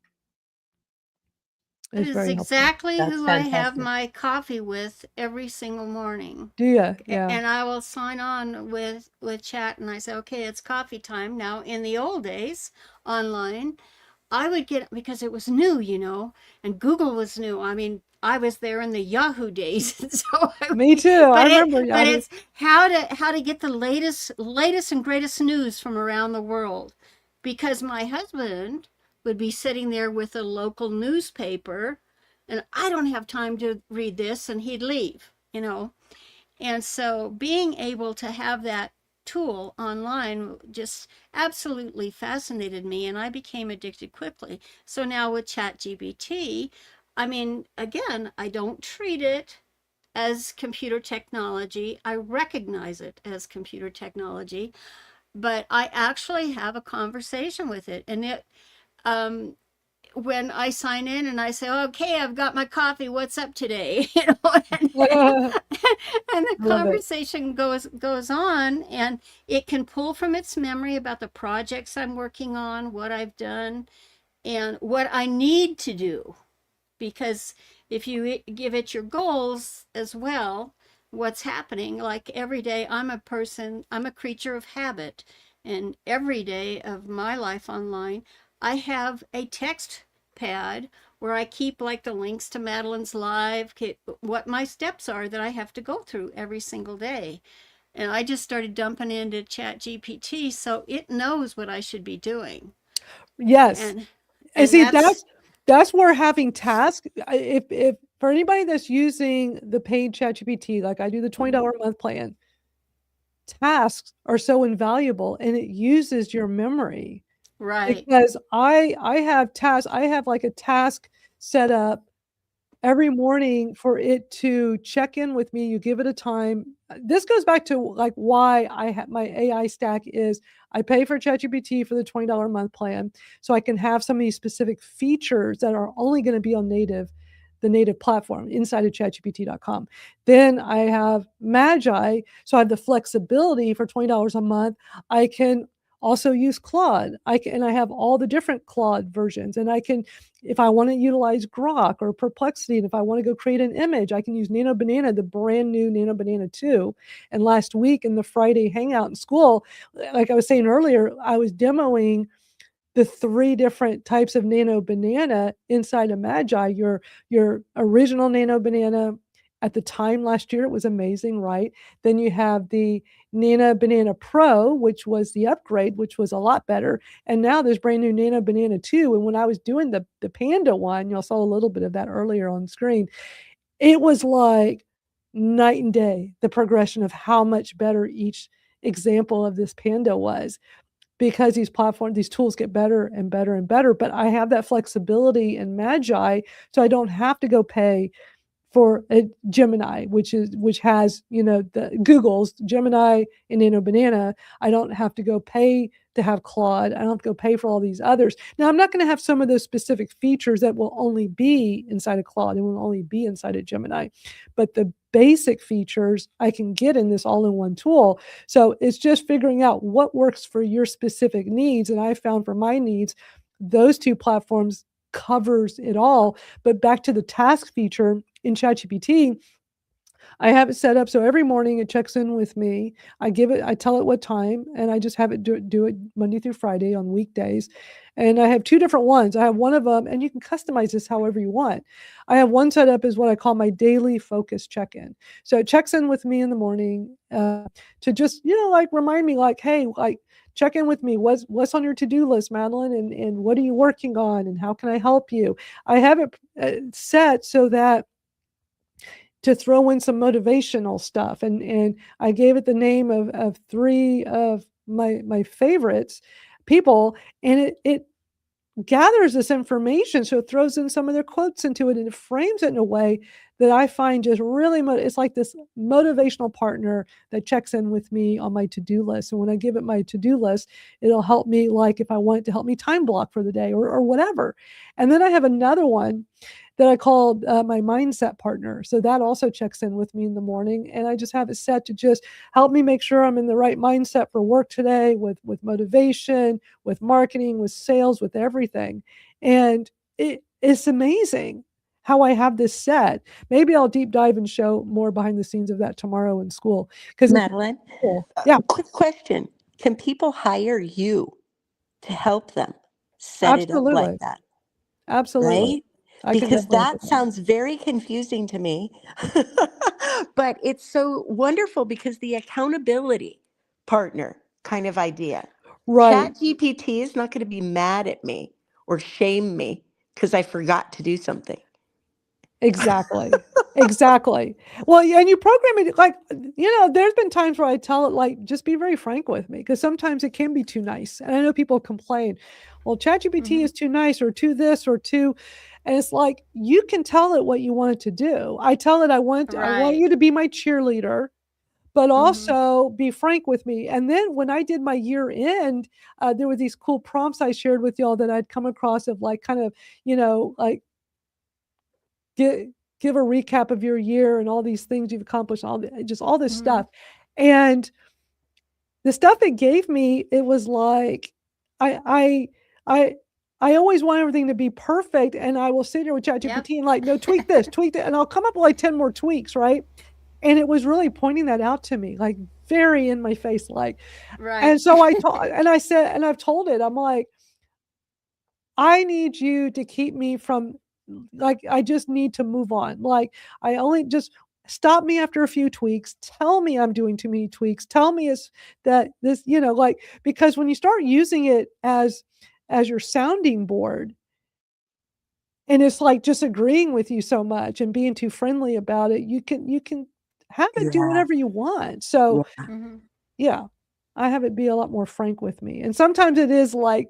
It It's is very helpful. exactly That's who I have fantastic. my coffee with every single morning. Do you? Yeah. And I will sign on with chat and I say, okay, it's coffee time. Now, in the old days, online, I would get, because it was new, and Google was new. I mean, I was there in the Yahoo days, and so Me too. I but remember but Yahoo. it's how to get the latest and greatest news from around the world, because my husband would be sitting there with a local newspaper, and I don't have time to read this, and he'd leave. And so being able to have that tool online just absolutely fascinated me, and I became addicted quickly. So now with ChatGPT, I mean, again, I don't treat it as computer technology. I recognize it as computer technology, but I actually have a conversation with it. And um, when I sign in and I say, okay, I've got my coffee, what's up today? And, I and the love it. conversation goes on, and it can pull from its memory about the projects I'm working on, what I've done, and what I need to do. Because if you give it your goals as well, what's happening, like every day, I'm a creature of habit. And every day of my life online, I have a text pad where I keep like the links to Madalyn's live, what my steps are that I have to go through every single day. And I just started dumping into Chat GPT, so it knows what I should be doing. Yes. And And see, that's that's where having tasks, if for anybody that's using the paid ChatGPT, like I do the $20 a month plan, tasks are so invaluable, and it uses your memory. right. Because I have tasks, I have like a task set up every morning for it to check in with me. You give it a time. This goes back to like why I have my AI stack is I pay for ChatGPT for the $20 a month plan, so I can have some of these specific features that are only going to be on the native platform inside of chatgpt.com. Then I have Magi, so I have the flexibility for $20 a month. I can also use Claude. And I have all the different Claude versions, and I can, if I want to utilize Grok or Perplexity, and if I want to go create an image, I can use Nano Banana, the brand new Nano Banana 2. And last week in the Friday hangout in school, like I was saying earlier, I was demoing the 3 different types of Nano Banana inside of Magi. Your original Nano Banana at the time last year, it was amazing, right? Then you have the Nano Banana Pro, which was the upgrade, which was a lot better. And now there's brand new Nano Banana 2. And when I was doing the Panda one, y'all saw a little bit of that earlier on screen, it was like night and day, the progression of how much better each example of this Panda was, because these tools get better and better and better. But I have that flexibility in Magi, so I don't have to go pay for a Gemini, which has, the Google's Gemini and Nano Banana. I don't have to go pay to have Claude. I don't have to go pay for all these others. Now, I'm not going to have some of those specific features that will only be inside of Claude and will only be inside of Gemini, but the basic features I can get in this all-in-one tool. So it's just figuring out what works for your specific needs. And I found for my needs, those 2 platforms covers it all. But back to the task feature in ChatGPT, I have it set up so every morning it checks in with me. I tell it what time, and I just have it do it Monday through Friday on weekdays. And I have 2 different ones. I have one of them, and you can customize this however you want. I have one set up as what I call my daily focus check-in. So it checks in with me in the morning to just, like remind me, like, hey, like, check in with me. What's on your to-do list, Madalyn, and what are you working on, and how can I help you? I have it set so that to throw in some motivational stuff. And I gave it the name of 3 of my favorites people, and it gathers this information. So it throws in some of their quotes into it, and it frames it in a way that I find just really, it's like this motivational partner that checks in with me on my to-do list. And when I give it my to-do list, it'll help me, like if I want it to help me time block for the day or whatever. And then I have another one that I call my mindset partner. So that also checks in with me in the morning, and I just have it set to just help me make sure I'm in the right mindset for work today, with motivation, with marketing, with sales, with everything. And it's amazing how I have this set. Maybe I'll deep dive and show more behind the scenes of that tomorrow in Skool. Because Madalyn, cool. Yeah. quick question. Can people hire you to help them? set it up like Absolutely. that, Absolutely. right? I can Because definitely that understand that. sounds very confusing to me. But it's so wonderful because the accountability partner kind of idea. Right. Chat GPT is not going to be mad at me or shame me because I forgot to do something. Exactly. Exactly. Well, yeah, and you program it like, there's been times where I tell it, like, just be very frank with me, because sometimes it can be too nice. And I know people complain, well, ChatGPT is too nice or too this or too, and it's like, you can tell it what you want it to do. I tell it, I want Right. you to be my cheerleader, but Mhm. also be frank with me. And then when I did my year end, there were these cool prompts I shared with y'all that I'd come across of, like, kind of, like, give a recap of your year and all these things you've accomplished, just all this Mhm. stuff. And the stuff it gave me, it was like, I I I I always want everything to be perfect, and I will sit here with Yep. ChatGPT and, like, no, tweak this, tweak that, and I'll come up with like 10 more tweaks, right? And it was really pointing that out to me, like, very in my face, like, Right. and so I said, and I've told it, I'm like, I need you to keep me from, like, I just need to move on. Like, I only just stop me after a few tweaks. Tell me I'm doing too many tweaks. Tell me it's that this, like, because when you start using it as your sounding board, and it's like just agreeing with you so much and being too friendly about it, you can have it do Yeah. whatever you want. So Yeah. Mhm. yeah, I have it be a lot more frank with me, and sometimes it is, like,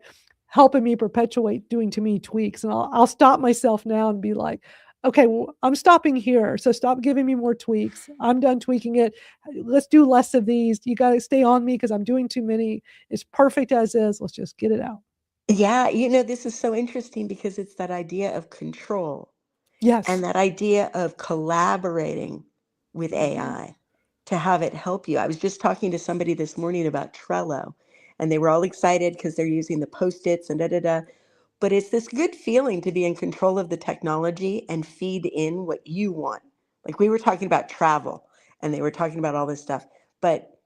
helping me perpetuate doing too many tweaks, and I'll stop myself now and be like, "Okay, well, I'm stopping here, so stop giving me more tweaks. I'm done tweaking it. Let's do less of these. You gotta stay on me because 'cause I'm doing too many. It's perfect as is. Let's just get it out." Yeah, this is so interesting because it's that idea of control and Yes. that idea of collaborating with Mhm. AI to have it help you. I was just talking to somebody this morning about Trello, and they were all excited because they're using the Post-its and da da da. But it's this good feeling to be in control of the technology and feed in what you want. Like we were talking about travel, and they were talking about all this stuff. But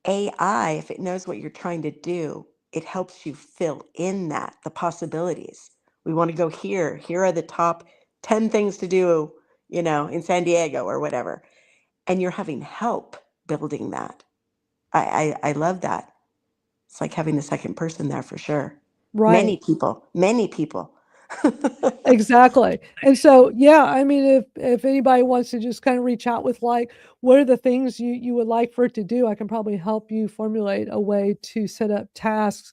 AI, if it knows what you're trying to do, it helps you fill in the possibilities. We want to go here. Here are the top 10 things to do, in San Diego or whatever. And you're having help building that. I love that. It's like having a second person there for sure. Right. Many people, many people. Exactly. And so, yeah, I mean, if anybody wants to just kind of reach out with, like, what are the things you would like for it to do, I can probably help you formulate a way to set up tasks,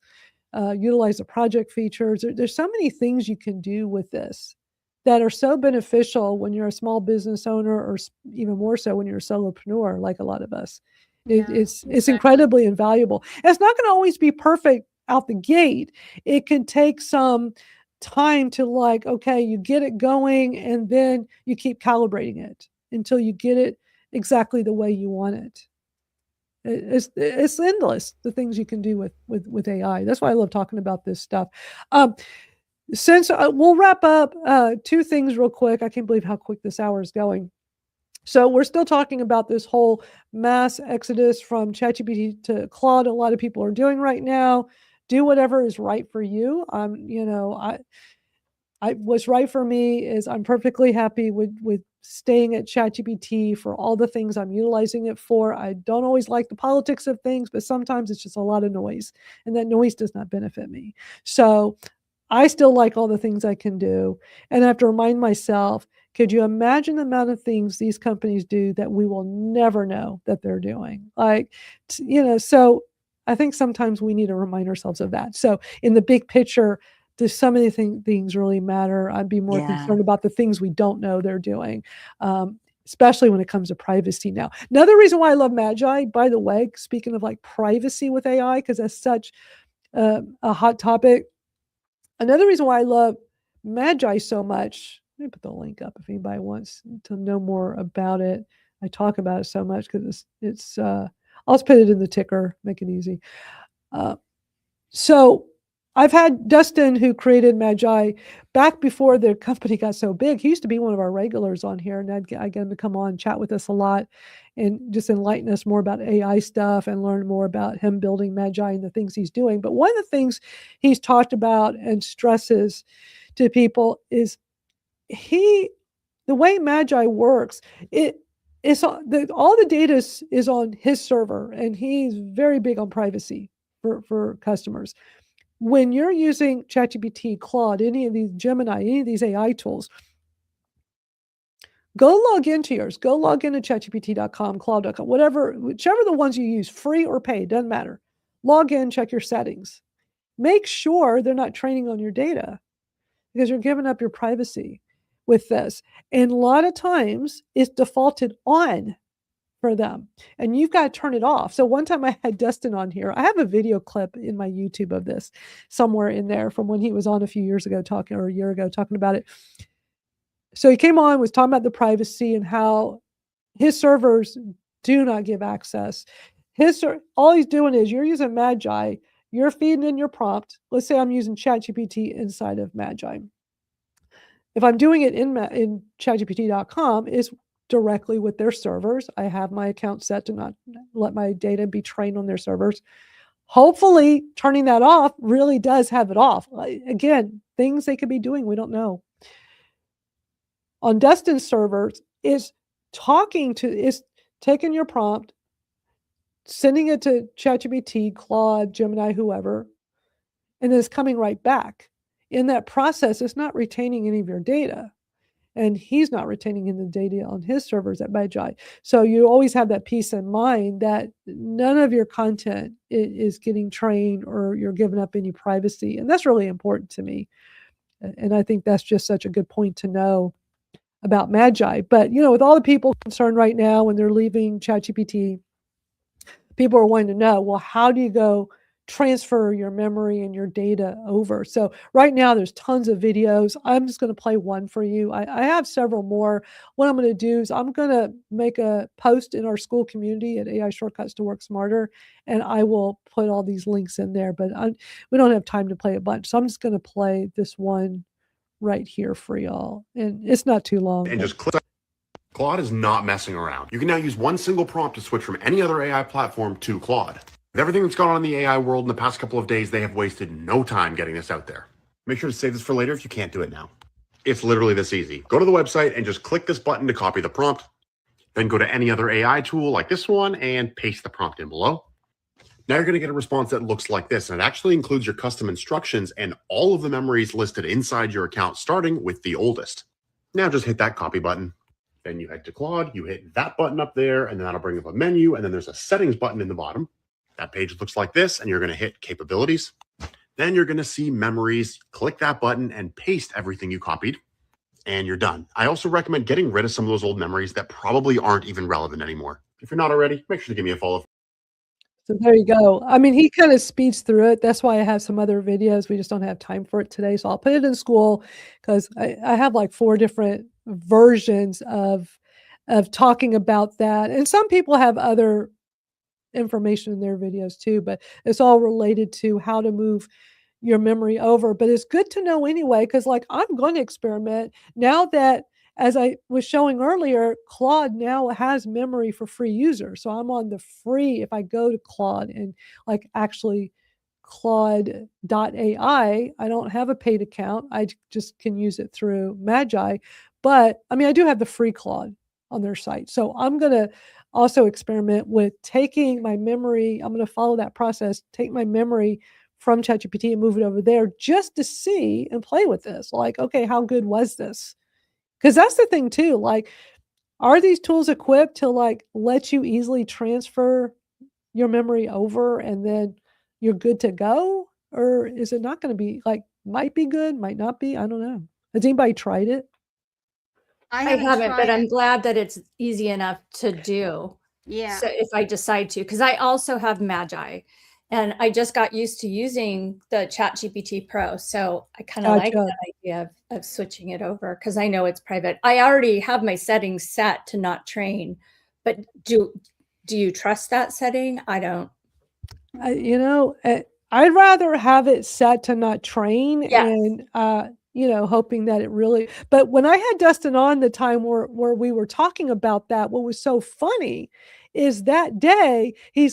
utilize the project features. There's so many things you can do with this that are so beneficial when you're a small business owner, or even more so when you're a solopreneur, like a lot of us. Yeah, It's exactly. incredibly invaluable. And it's not going to always be perfect out the gate. It can take some time to, like, okay, you get it going, and then you keep calibrating it until you get it exactly the way you want it. It's endless, the things you can do with AI. That's why I love talking about this stuff. Um, since we'll wrap up, two things real quick. I can't believe how quick this hour is going. So we're still talking about this whole mass exodus from ChatGPT to Claude. A lot of people are doing right now. Do whatever is right for you. What's right for me is I'm perfectly happy with staying at ChatGPT for all the things I'm utilizing it for. I don't always like the politics of things, but sometimes it's just a lot of noise, and that noise does not benefit me. So I still like all the things I can do, and I have to remind myself, could you imagine the amount of things these companies do that we will never know that they're doing? Like, so I think sometimes we need to remind ourselves of that. So in the big picture, does some of the things really matter? I'd be more Yeah. concerned about the things we don't know they're doing, especially when it comes to privacy now. Another reason why I love Magi, by the way, speaking of, like, privacy with AI, because that's such a hot topic. Another reason why I love Magi so much, let me put the link up if anybody wants to know more about it. I talk about it so much because I'll just put it in the ticker, make it easy. So I've had Dustin, who created Magi, back before the company got so big. He used to be one of our regulars on here, and I get him to come on and chat with us a lot and just enlighten us more about AI stuff and learn more about him building Magi and the things he's doing. But one of the things he's talked about and stresses to people is the way Magi works, all the data is on his server, and he's very big on privacy for customers. When you're using ChatGPT, Claude, any of these Gemini, any of these AI tools, go log into yours. Go log into chatgpt.com, Claude.com, whichever the ones you use, free or paid, doesn't matter. Log in, check your settings. Make sure they're not training on your data, because you're giving up your privacy with this. And a lot of times it's defaulted on for them, and you've got to turn it off. So one time I had Dustin on here. I have a video clip in my YouTube of this somewhere in there from when he was on a few years ago or a year ago talking about it. So he came on, was talking about the privacy and how his servers do not give access. All he's doing is, you're using Magi, you're feeding in your prompt. Let's say I'm using ChatGPT inside of Magi. If I'm doing it in chatgpt.com, it's directly with their servers. I have my account set to not let my data be trained on their servers. Hopefully turning that off really does have it off. Again, things they could be doing, we don't know. On Dustin's servers, is taking your prompt, sending it to ChatGPT, Claude, Gemini, whoever, and then it's coming right back. In that process, it's not retaining any of your data, and he's not retaining any of the data on his servers at Magi. So you always have that peace of mind that none of your content is getting trained or you're giving up any privacy. And that's really important to me. And I think that's just such a good point to know about Magi. But, with all the people concerned right now when they're leaving ChatGPT, people are wanting to know, well, how do you go transfer your memory and your data over? So right now there's tons of videos. I'm just going to play one for you. I have several more. What I'm going to do is I'm going to make a post in our Skool community at AI Shortcuts to Work Smarter, and I will put all these links in there, but we don't have time to play a bunch. So I'm just going to play this one right here for y'all. And it's not too long. And just click. Claude is not messing around. You can now use one single prompt to switch from any other AI platform to Claude. With everything that's gone on in the AI world in the past couple of days, they have wasted no time getting this out there. Make sure to save this for later if you can't do it now. It's literally this easy. Go to the website and just click this button to copy the prompt. Then go to any other AI tool like this one and paste the prompt in below. Now you're going to get a response that looks like this, and it actually includes your custom instructions and all of the memories listed inside your account, starting with the oldest. Now just hit that copy button. Then you head to Claude, you hit that button up there, and then that'll bring up a menu, and then there's a settings button in the bottom. That page looks like this, and you're going to hit capabilities. Then you're going to see memories. Click that button and paste everything you copied, and you're done. I also recommend getting rid of some of those old memories that probably aren't even relevant anymore. If you're not already, make sure to give me a follow. So there you go. I mean, he kind of speeds through it. That's why I have some other videos. We just don't have time for it today. So I'll put it in Skool, because I have like 4 different versions of talking about that. And some people have other information in their videos too, but it's all related to how to move your memory over. But it's good to know anyway, because like I'm going to experiment now that, as I was showing earlier, Claude now has memory for free users. So I'm on the free, if I go to Claude and like actually Claude.ai, I don't have a paid account. I just can use it through Magi. But I mean, I do have the free Claude on their site. So I'm going to also experiment with taking my memory. I'm going to follow that process, take my memory from ChatGPT and move it over there just to see and play with this. Like, okay, how good was this? Because that's the thing too, like, are these tools equipped to like let you easily transfer your memory over and then you're good to go? Or is it not going to be, like, might be good, might not be? I don't know. Has anybody tried it? I haven't, but I'm glad that it's easy enough to do. Yeah. So if I decide to, because I also have Magi, and I just got used to using the ChatGPT Pro. So I kind of like that idea of switching it over, because I know it's private. I already have my settings set to not train, but do you trust that setting? I don't. I'd rather have it set to not train Yes. and, hoping that it really, but when I had Dustin on the time where we were talking about that, what was so funny is that day, he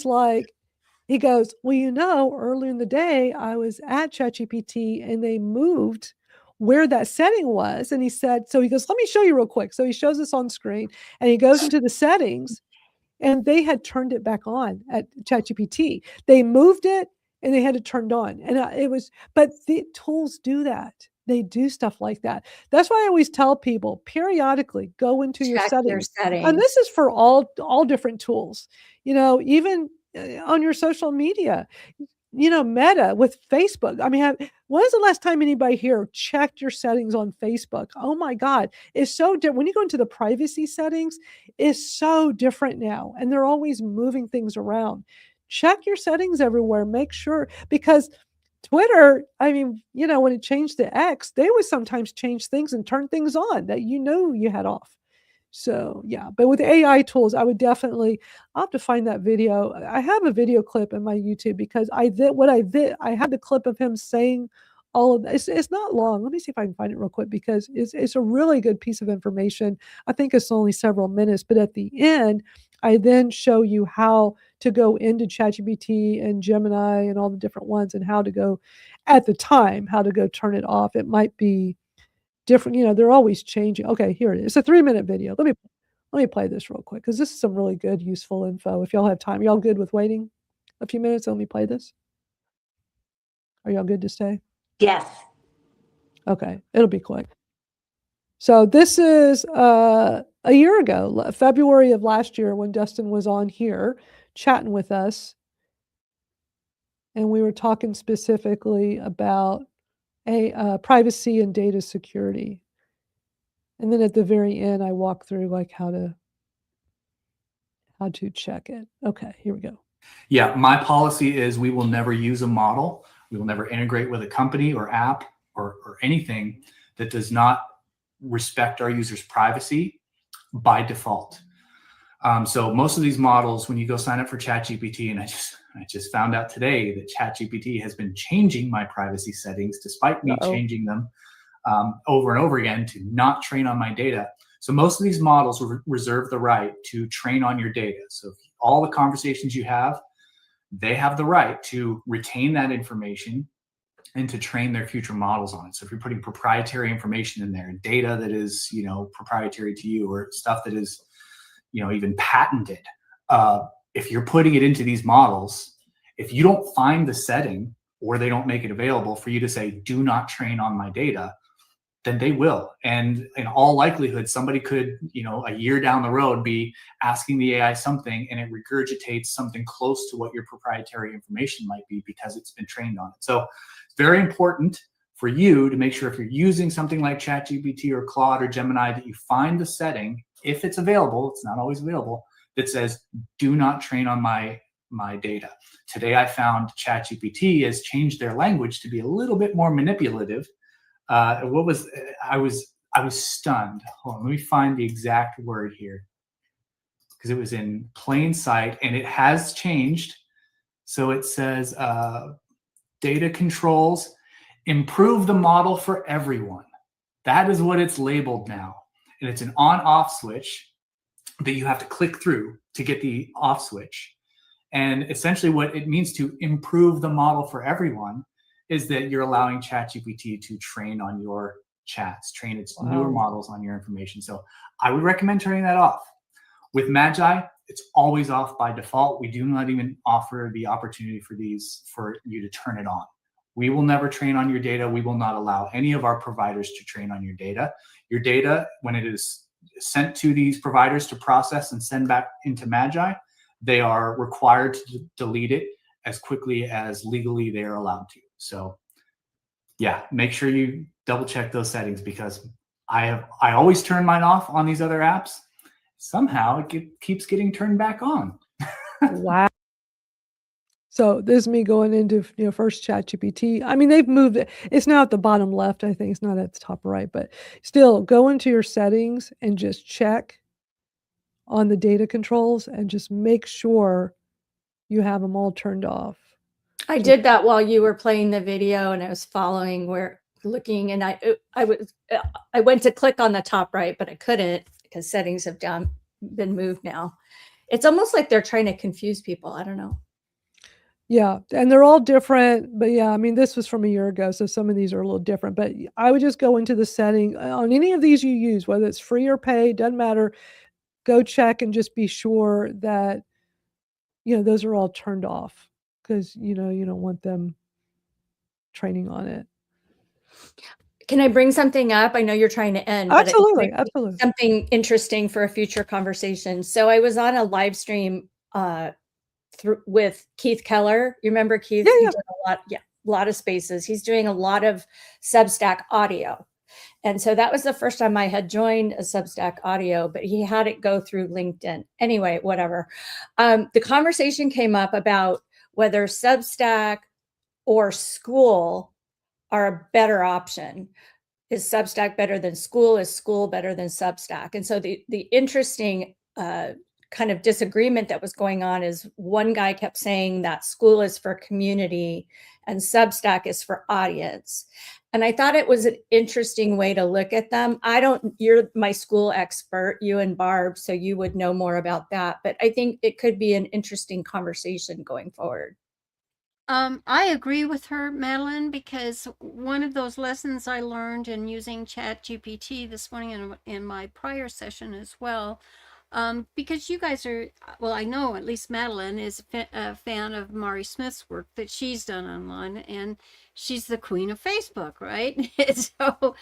goes, "Well, earlier in the day, I was at ChatGPT and they moved where that setting was." And he said, so he goes, "Let me show you real quick." So he shows us on screen and he goes into the settings and they had turned it back on at ChatGPT. They moved it and they had it turned on. And but the tools do that. They do stuff like that. That's why I always tell people periodically go into your Check your settings. settings. And this is for all different tools, even on your social media. Meta with Facebook. I mean, when was the last time anybody here checked your settings on Facebook? Oh my God. It's so different. When you go into the privacy settings, it's so different now. And they're always moving things around. Check your settings everywhere. Make sure, because Twitter, I mean, when it changed to X, they would sometimes change things and turn things on that you had off. So yeah, but with AI tools, I'll have to find that video. I have a video clip in my YouTube because I had the clip of him saying all of this. It's not long. Let me see if I can find it real quick because it's a really good piece of information. I think it's only several minutes, but at the end, I then show you how to go into ChatGPT and Gemini and all the different ones and how to go turn it off. It might be different, they're always changing. Okay, here it is. It's a 3-minute video. Let me play this real quick because this is some really good, useful info. If y'all have time, y'all good with waiting a few minutes? Let me play this. Are y'all good to stay? Yes. Okay, it'll be quick. So this is a year ago, February of last year, when Dustin was on here chatting with us, and we were talking specifically about privacy and data security. And then at the very end, I walk through like how to check it. Okay, here we go. Yeah, my policy is we will never use a model. We will never integrate with a company or app or anything that does not respect our users' privacy by default. So most of these models, when you go sign up for ChatGPT, and I just found out today that ChatGPT has been changing my privacy settings despite me changing them over and over again to not train on my data. So most of these models reserve the right to train on your data. So all the conversations you have, they have the right to retain that information and to train their future models on it. So if you're putting proprietary information in there, data that is, proprietary to you, or stuff that is, even patented, if you're putting it into these models, if you don't find the setting or they don't make it available for you to say, do not train on my data, then they will. And in all likelihood, somebody could, a year down the road be asking the AI something and it regurgitates something close to what your proprietary information might be because it's been trained on it. So it's very important for you to make sure if you're using something like ChatGPT or Claude or Gemini that you find the setting, if it's available, it's not always available, that says, do not train on my data. Today I found ChatGPT has changed their language to be a little bit more manipulative. I was stunned. Hold on, let me find the exact word here because it was in plain sight and it has changed. So it says data controls, improve the model for everyone. That is what it's labeled now. And it's an on-off switch that you have to click through to get the off switch. And essentially what it means to improve the model for everyone is that you're allowing ChatGPT to train on your chats, train its newer models on your information. So I would recommend turning that off. With Magi, it's always off by default. We do not even offer the opportunity for you to turn it on. We will never train on your data. We will not allow any of our providers to train on your data. Your data, when it is sent to these providers to process and send back into Magi, they are required to delete it as quickly as legally they are allowed to. So yeah, make sure you double check those settings because I always turn mine off on these other apps. Somehow it keeps getting turned back on. Wow. So this is me going into, first ChatGPT. I mean, they've moved it. It's now at the bottom left. I think it's not at the top right, but still go into your settings and just check on the data controls and just make sure you have them all turned off. I did that while you were playing the video, and I was looking, and I went to click on the top right, but I couldn't because settings have been moved now. It's almost like they're trying to confuse people. I don't know. Yeah, and they're all different, but yeah, I mean, this was from a year ago, so some of these are a little different, but I would just go into the setting on any of these you use, whether it's free or paid, doesn't matter. Go check and just be sure that, those are all turned off because, you don't want them training on it. Can I bring something up? I know you're trying to end, but Absolutely, it might be something interesting for a future conversation. So I was on a live stream with Keith Keller. You remember Keith? Yeah, He yeah. did a lot of spaces. He's doing a lot of Substack audio. And so that was the first time I had joined a Substack audio, but he had it go through LinkedIn. Anyway, whatever. The conversation came up about whether Substack or Skool are a better option. Is Substack better than Skool? Is Skool better than Substack? And so the interesting kind of disagreement that was going on is one guy kept saying that Skool is for community and Substack is for audience. And I thought it was an interesting way to look at them. You're my Skool expert, you and Barb, so you would know more about that. But I think it could be an interesting conversation going forward. I agree with her, Madalyn, because one of those lessons I learned in using ChatGPT this morning in my prior session as well, because you guys are, well, I know at least Madalyn is a fan of Mari Smith's work that she's done online, and she's the queen of Facebook, right? So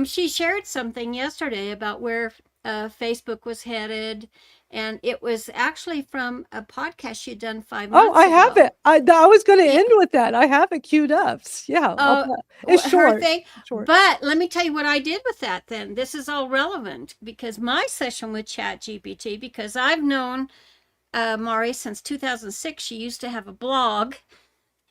she shared something yesterday about where Facebook was headed, and it was actually from a podcast she'd done 5 months ago. Oh, I have it. I was going to end with that. I have it queued up. Yeah. It's short. Short. But let me tell you what I did with that then. This is all relevant because my session with ChatGPT, because I've known Mari since 2006. She used to have a blog,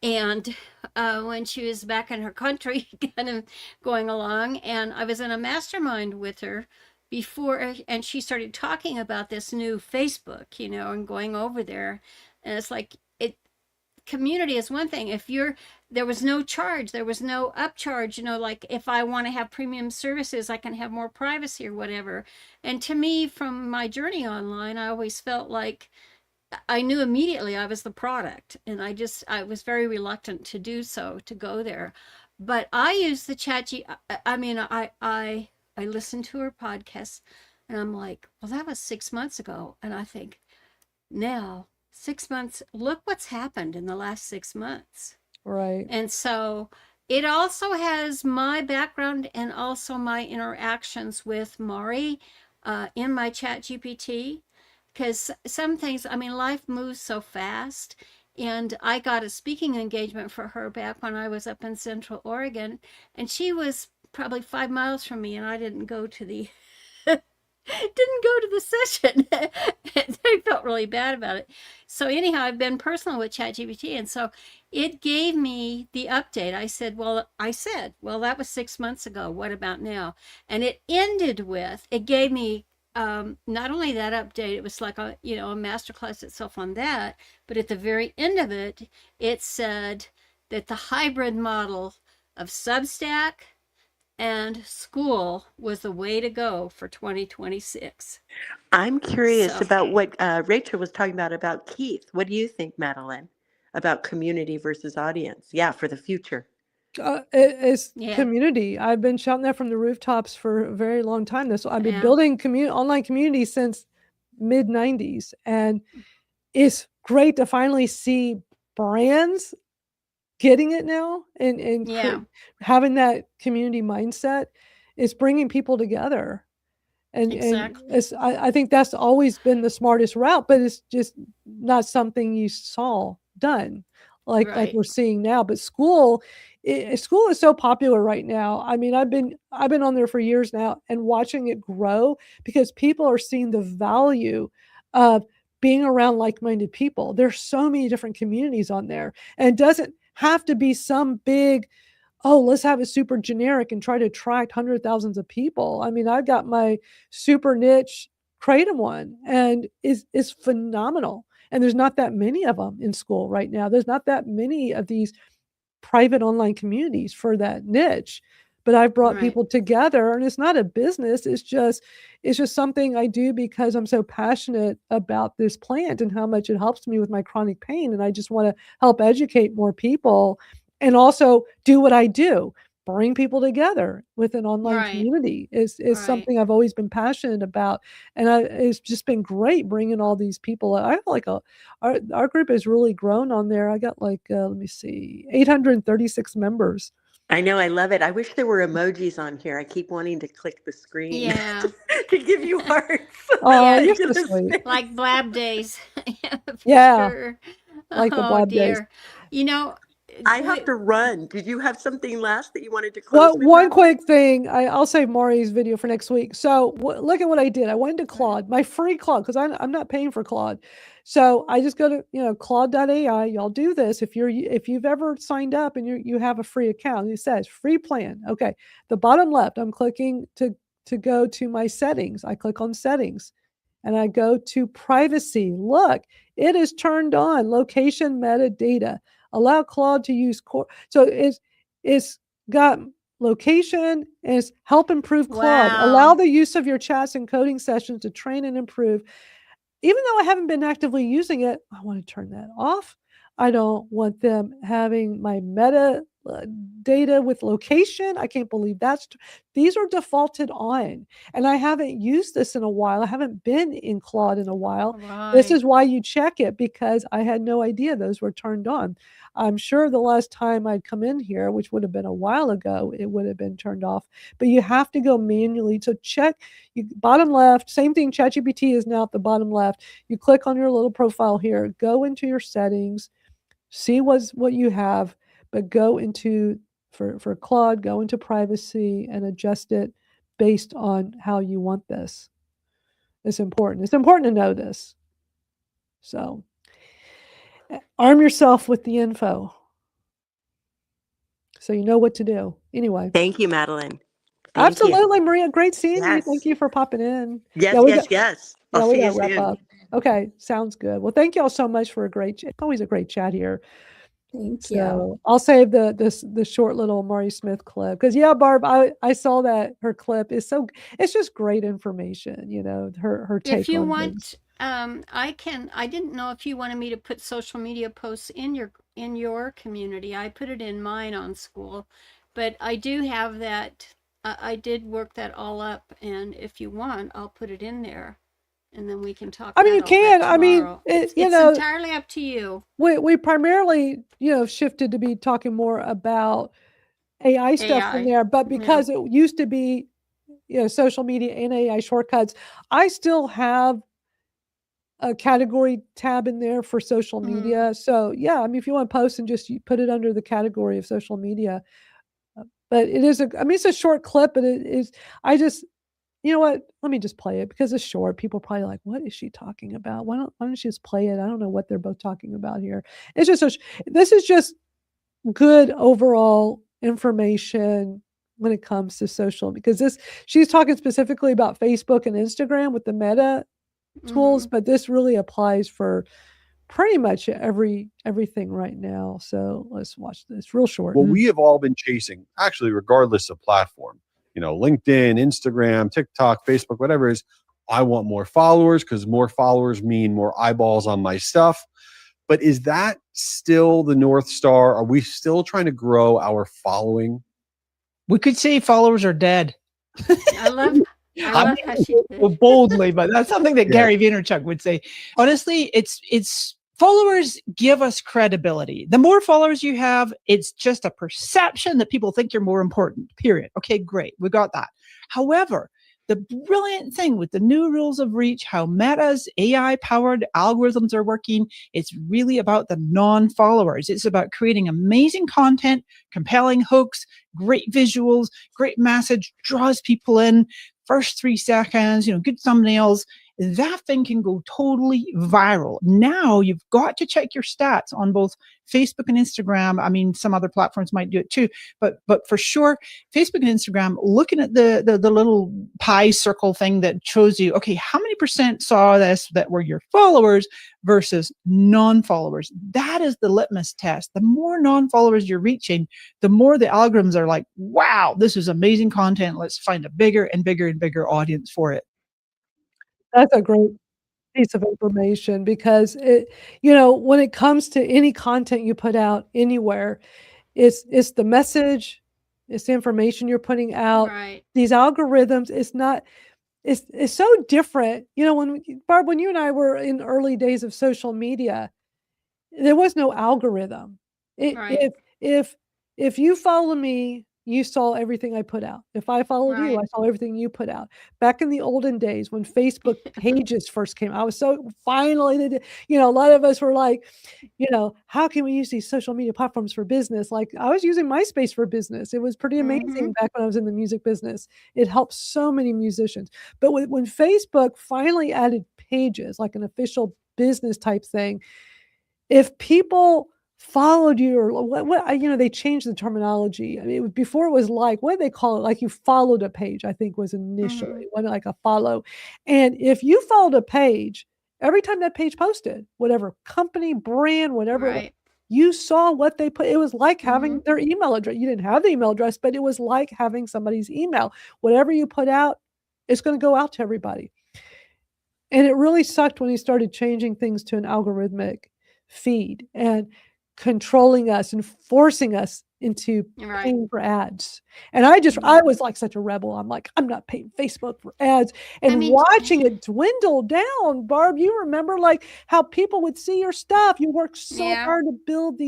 and when she was back in her country, kind of going along, and I was in a mastermind with her before, and she started talking about this new Facebook, and going over there, and it's like community is one thing. There was no charge, there was no upcharge, like if I want to have premium services, I can have more privacy or whatever. And to me, from my journey online, I always felt like I knew immediately I was the product, and I was very reluctant to do so, to go there. But I use the I listened to her podcast, and I'm like, well, that was 6 months ago. And I think, now, 6 months, look what's happened in the last 6 months. Right. And so it also has my background and also my interactions with Mari in my ChatGPT, because some things, life moves so fast. And I got a speaking engagement for her back when I was up in Central Oregon, and she was probably 5 miles from me, and I didn't go to the session. I felt really bad about it. So anyhow, I've been personal with ChatGPT, and so it gave me the update. I said, well, that was 6 months ago. What about now? And it gave me not only that update, it was like a masterclass itself on that, but at the very end of it, it said that the hybrid model of Substack and Skool was the way to go for 2026. I'm curious about what Rachel was talking about Keith. What do you think, Madalyn, about community versus audience? Yeah, for the future. It's community. I've been shouting that from the rooftops for a very long time. I've been building online community since mid 90s, and it's great to finally see brands getting it now and having that community mindset. Is bringing people together. And I think that's always been the smartest route, but it's just not something you saw done like we're seeing now. But Skool is so popular right now. I've been on there for years now and watching it grow because people are seeing the value of being around like-minded people. There's so many different communities on there, and it doesn't have to be some big, let's have it super generic and try to attract hundreds of thousands of people. I've got my super niche created one, and is phenomenal. And there's not that many of them in Skool right now. There's not that many of these private online communities for that niche. But I've brought Right. people together, and it's not a business. It's just something I do because I'm so passionate about this plant and how much it helps me with my chronic pain. And I just want to help educate more people, and also do what I do, bring people together with an online Right. community is Right. something I've always been passionate about. And it's just been great bringing all these people. I have like our group has really grown on there. I got like, let me see, 836 members. I know, I love it. I wish there were emojis on here. I keep wanting to click the screen Yeah. to give you hearts. Oh, Yeah. you're To so the sweet. space. Like blab days. Yeah, for Yeah, sure. like the Oh blab days. dear. You know, I we- have to run. Did you have something last that you wanted to close Well, with? one Madeline? quick thing. I'll save Maury's video for next week. So look at what I did. I went to Claude, my free Claude, because I'm not paying for Claude. So I just go to Claude.ai. Y'all do this if you've ever signed up and you have a free account. It says free plan. Okay, the bottom left. I'm clicking to go to my settings. I click on settings, and I go to privacy. Look, it is turned on. Location metadata. Allow Claude to use core. So it's got location, and it's help improve Claude. Allow Wow. the use of your chats and coding sessions to train and improve. Even though I haven't been actively using it, I want to turn that off. I don't want them having my meta data with location. I can't believe these are defaulted on, and I haven't used this in a while. I haven't been in Claude in a while. This Right. is why you check it, because I had no idea those were turned on. I'm sure the last time I'd come in here, which would have been a while ago, it would have been turned off. But you have to go manually to check. Bottom left, same thing. ChatGPT is now at the bottom left. You click on your little profile here, go into your settings, see what you have, but go into for Claude, go into privacy and adjust it based on how you want this. It's important. It's important to know this. So arm yourself with the info so you know what to do. Anyway. Thank you, Madeline. Thank you. Absolutely, Maria. Great seeing you. Yes. Thank you for popping in. Yes, Yeah, we yes, yes. I'll we see you got to wrap soon. up. Okay, sounds good. Well, thank you all so much for a great chat. It's always a great chat here. Thank you. So I'll save the short little Maury Smith clip, because Barb, I saw that her clip is it's just great information. Her take If you on want, things. I didn't know if you wanted me to put social media posts in your community. I put it in mine on Skool, but I do have that. I did work that all up, and if you want, I'll put it in there, and then we can talk. I mean, you that all can. about I mean, tomorrow. it's it's entirely up to you. We primarily shifted to be talking more about AI stuff in AI, there, but because it used to be social media and AI shortcuts, I still have a category tab in there for social media. So yeah, I mean, if you want to post and just put it under the category of social media, but it's a short clip, but it is. I just, you know what? Let me just play it because it's short. People are probably like, "What is she talking about? Why don't you just play it?" I don't know what they're both talking about here. It's just this is just good overall information when it comes to social, because she's talking specifically about Facebook and Instagram with the meta tools, but this really applies for pretty much everything right now. So let's watch this real short. What we have all been chasing, actually, regardless of platform, LinkedIn, Instagram, TikTok, Facebook, whatever it is, I want more followers because more followers mean more eyeballs on my stuff. But is that still the North Star? Are we still trying to grow our following? We could say followers are dead. I love how she boldly, but that's something that Gary Vaynerchuk would say. Honestly, it's followers give us credibility. The more followers you have, it's just a perception that people think you're more important, period. Okay, great. We got that. However, the brilliant thing with the new rules of reach, how Meta's AI-powered algorithms are working, it's really about the non-followers. It's about creating amazing content, compelling hooks, great visuals, great message, draws people in, first 3 seconds, good thumbnails. that thing can go totally viral. Now you've got to check your stats on both Facebook and Instagram. I mean, some other platforms might do it too, but for sure, Facebook and Instagram, looking at the little pie circle thing that shows you, okay, how many % saw this that were your followers versus non-followers? That is the litmus test. The more non-followers you're reaching, the more the algorithms are like, wow, this is amazing content. Let's find a bigger and bigger and bigger audience for it. That's a great piece of information because when it comes to any content you put out anywhere, it's the message, it's the information you're putting out. Right. These algorithms, it's so different. Barb, when you and I were in early days of social media, there was no algorithm. Right. If you follow me, you saw everything I put out. If I followed you, I Right. saw everything you put out. Back in the olden days when Facebook pages first came, I was so finally, a lot of us were like, how can we use these social media platforms for business? Like I was using MySpace for business. It was pretty amazing back when I was in the music business. It helped so many musicians. But when Facebook finally added pages, like an official business type thing, if people followed you or what they changed the terminology. I mean, before it was like, what did they call it? Like you followed a page, I think was initially. It wasn't like a follow. And if you followed a page, every time that page posted, whatever company, brand, whatever, it was, Right. you saw what they put. It was like having their email address. You didn't have the email address, but it was like having somebody's email. Whatever you put out, it's going to go out to everybody. And it really sucked when he started changing things to an algorithmic feed and controlling us and forcing us into Right. paying for ads. And I was like such a rebel. I'm like, I'm not paying Facebook for ads. And I mean, watching it dwindle down, Barb, you remember like how people would see your stuff. You worked so Yeah. hard to build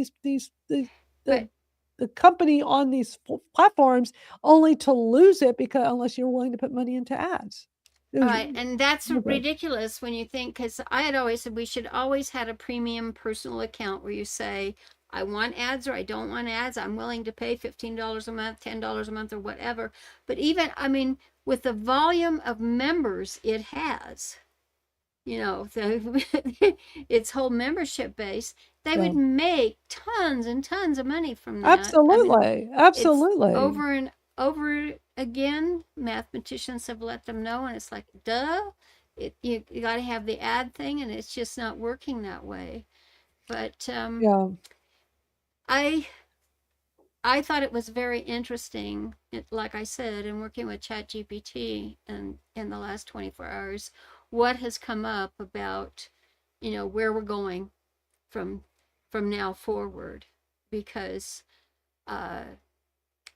But the company on these platforms only to lose it because unless you're willing to put money into ads. It was right, and that's ridiculous. ridiculous when you think, because I had always said we should always had a premium personal account where you say, I want ads or I don't want ads. I'm willing to pay $15 a month, $10 a month, or whatever. But even, I mean, with the volume of members it has, its whole membership base, they Yeah. would make tons and tons of money from that. I mean, Absolutely. it's Absolutely. over and over again. Mathematicians have let them know, and it's like, duh. You got to have the ad thing, and it's just not working that way. But Yeah. I thought it was very interesting, like I said, in working with ChatGPT and in the last 24 hours, what has come up about, where we're going from now forward, because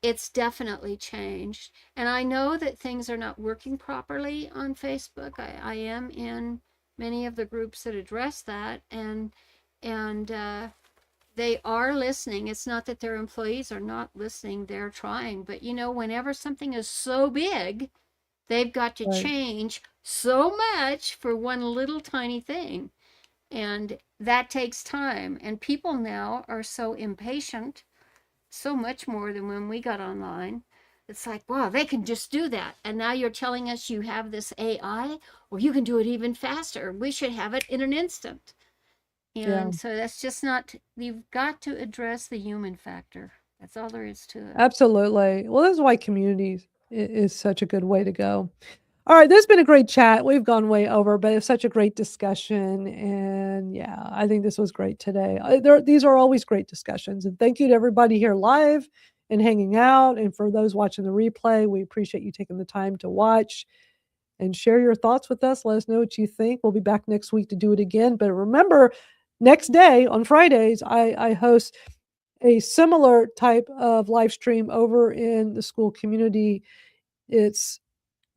it's definitely changed. And I know that things are not working properly on Facebook. I am in many of the groups that address that, and they are listening. It's not that their employees are not listening, they're trying. But whenever something is so big, they've got to Right. change so much for one little tiny thing. And that takes time. And people now are so impatient, so much more than when we got online. It's like, wow, they can just do that. And now you're telling us you have this AI, or you can do it even faster. We should have it in an instant. And Yeah. so that's just not, you've got to address the human factor. That's all there is to it. Absolutely. Well, this is why community is such a good way to go. All right, this has been a great chat. We've gone way over, but it's such a great discussion. And yeah, I think this was great today. These are always great discussions. And thank you to everybody here live and hanging out. And for those watching the replay, we appreciate you taking the time to watch and share your thoughts with us. Let us know what you think. We'll be back next week to do it again. But remember, next day on Fridays, I host a similar type of live stream over in the Skool community. It's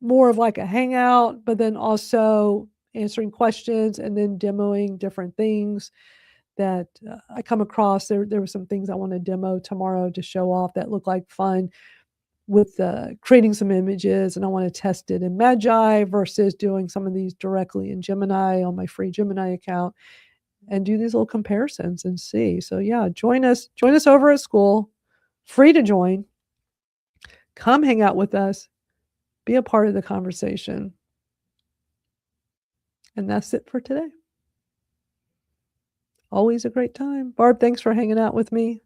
more of like a hangout, but then also answering questions and then demoing different things that I come across. There were some things I want to demo tomorrow to show off that look like fun with creating some images, and I want to test it in Magi versus doing some of these directly in Gemini on my free Gemini account and do these little comparisons and see. So yeah, join us over at Skool. Free to join. Come hang out with us. Be a part of the conversation. And that's it for today. Always a great time. Barb, thanks for hanging out with me.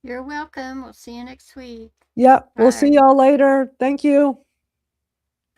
You're welcome. We'll see you next week. Yep, we'll see Bye. y'all later. Thank you.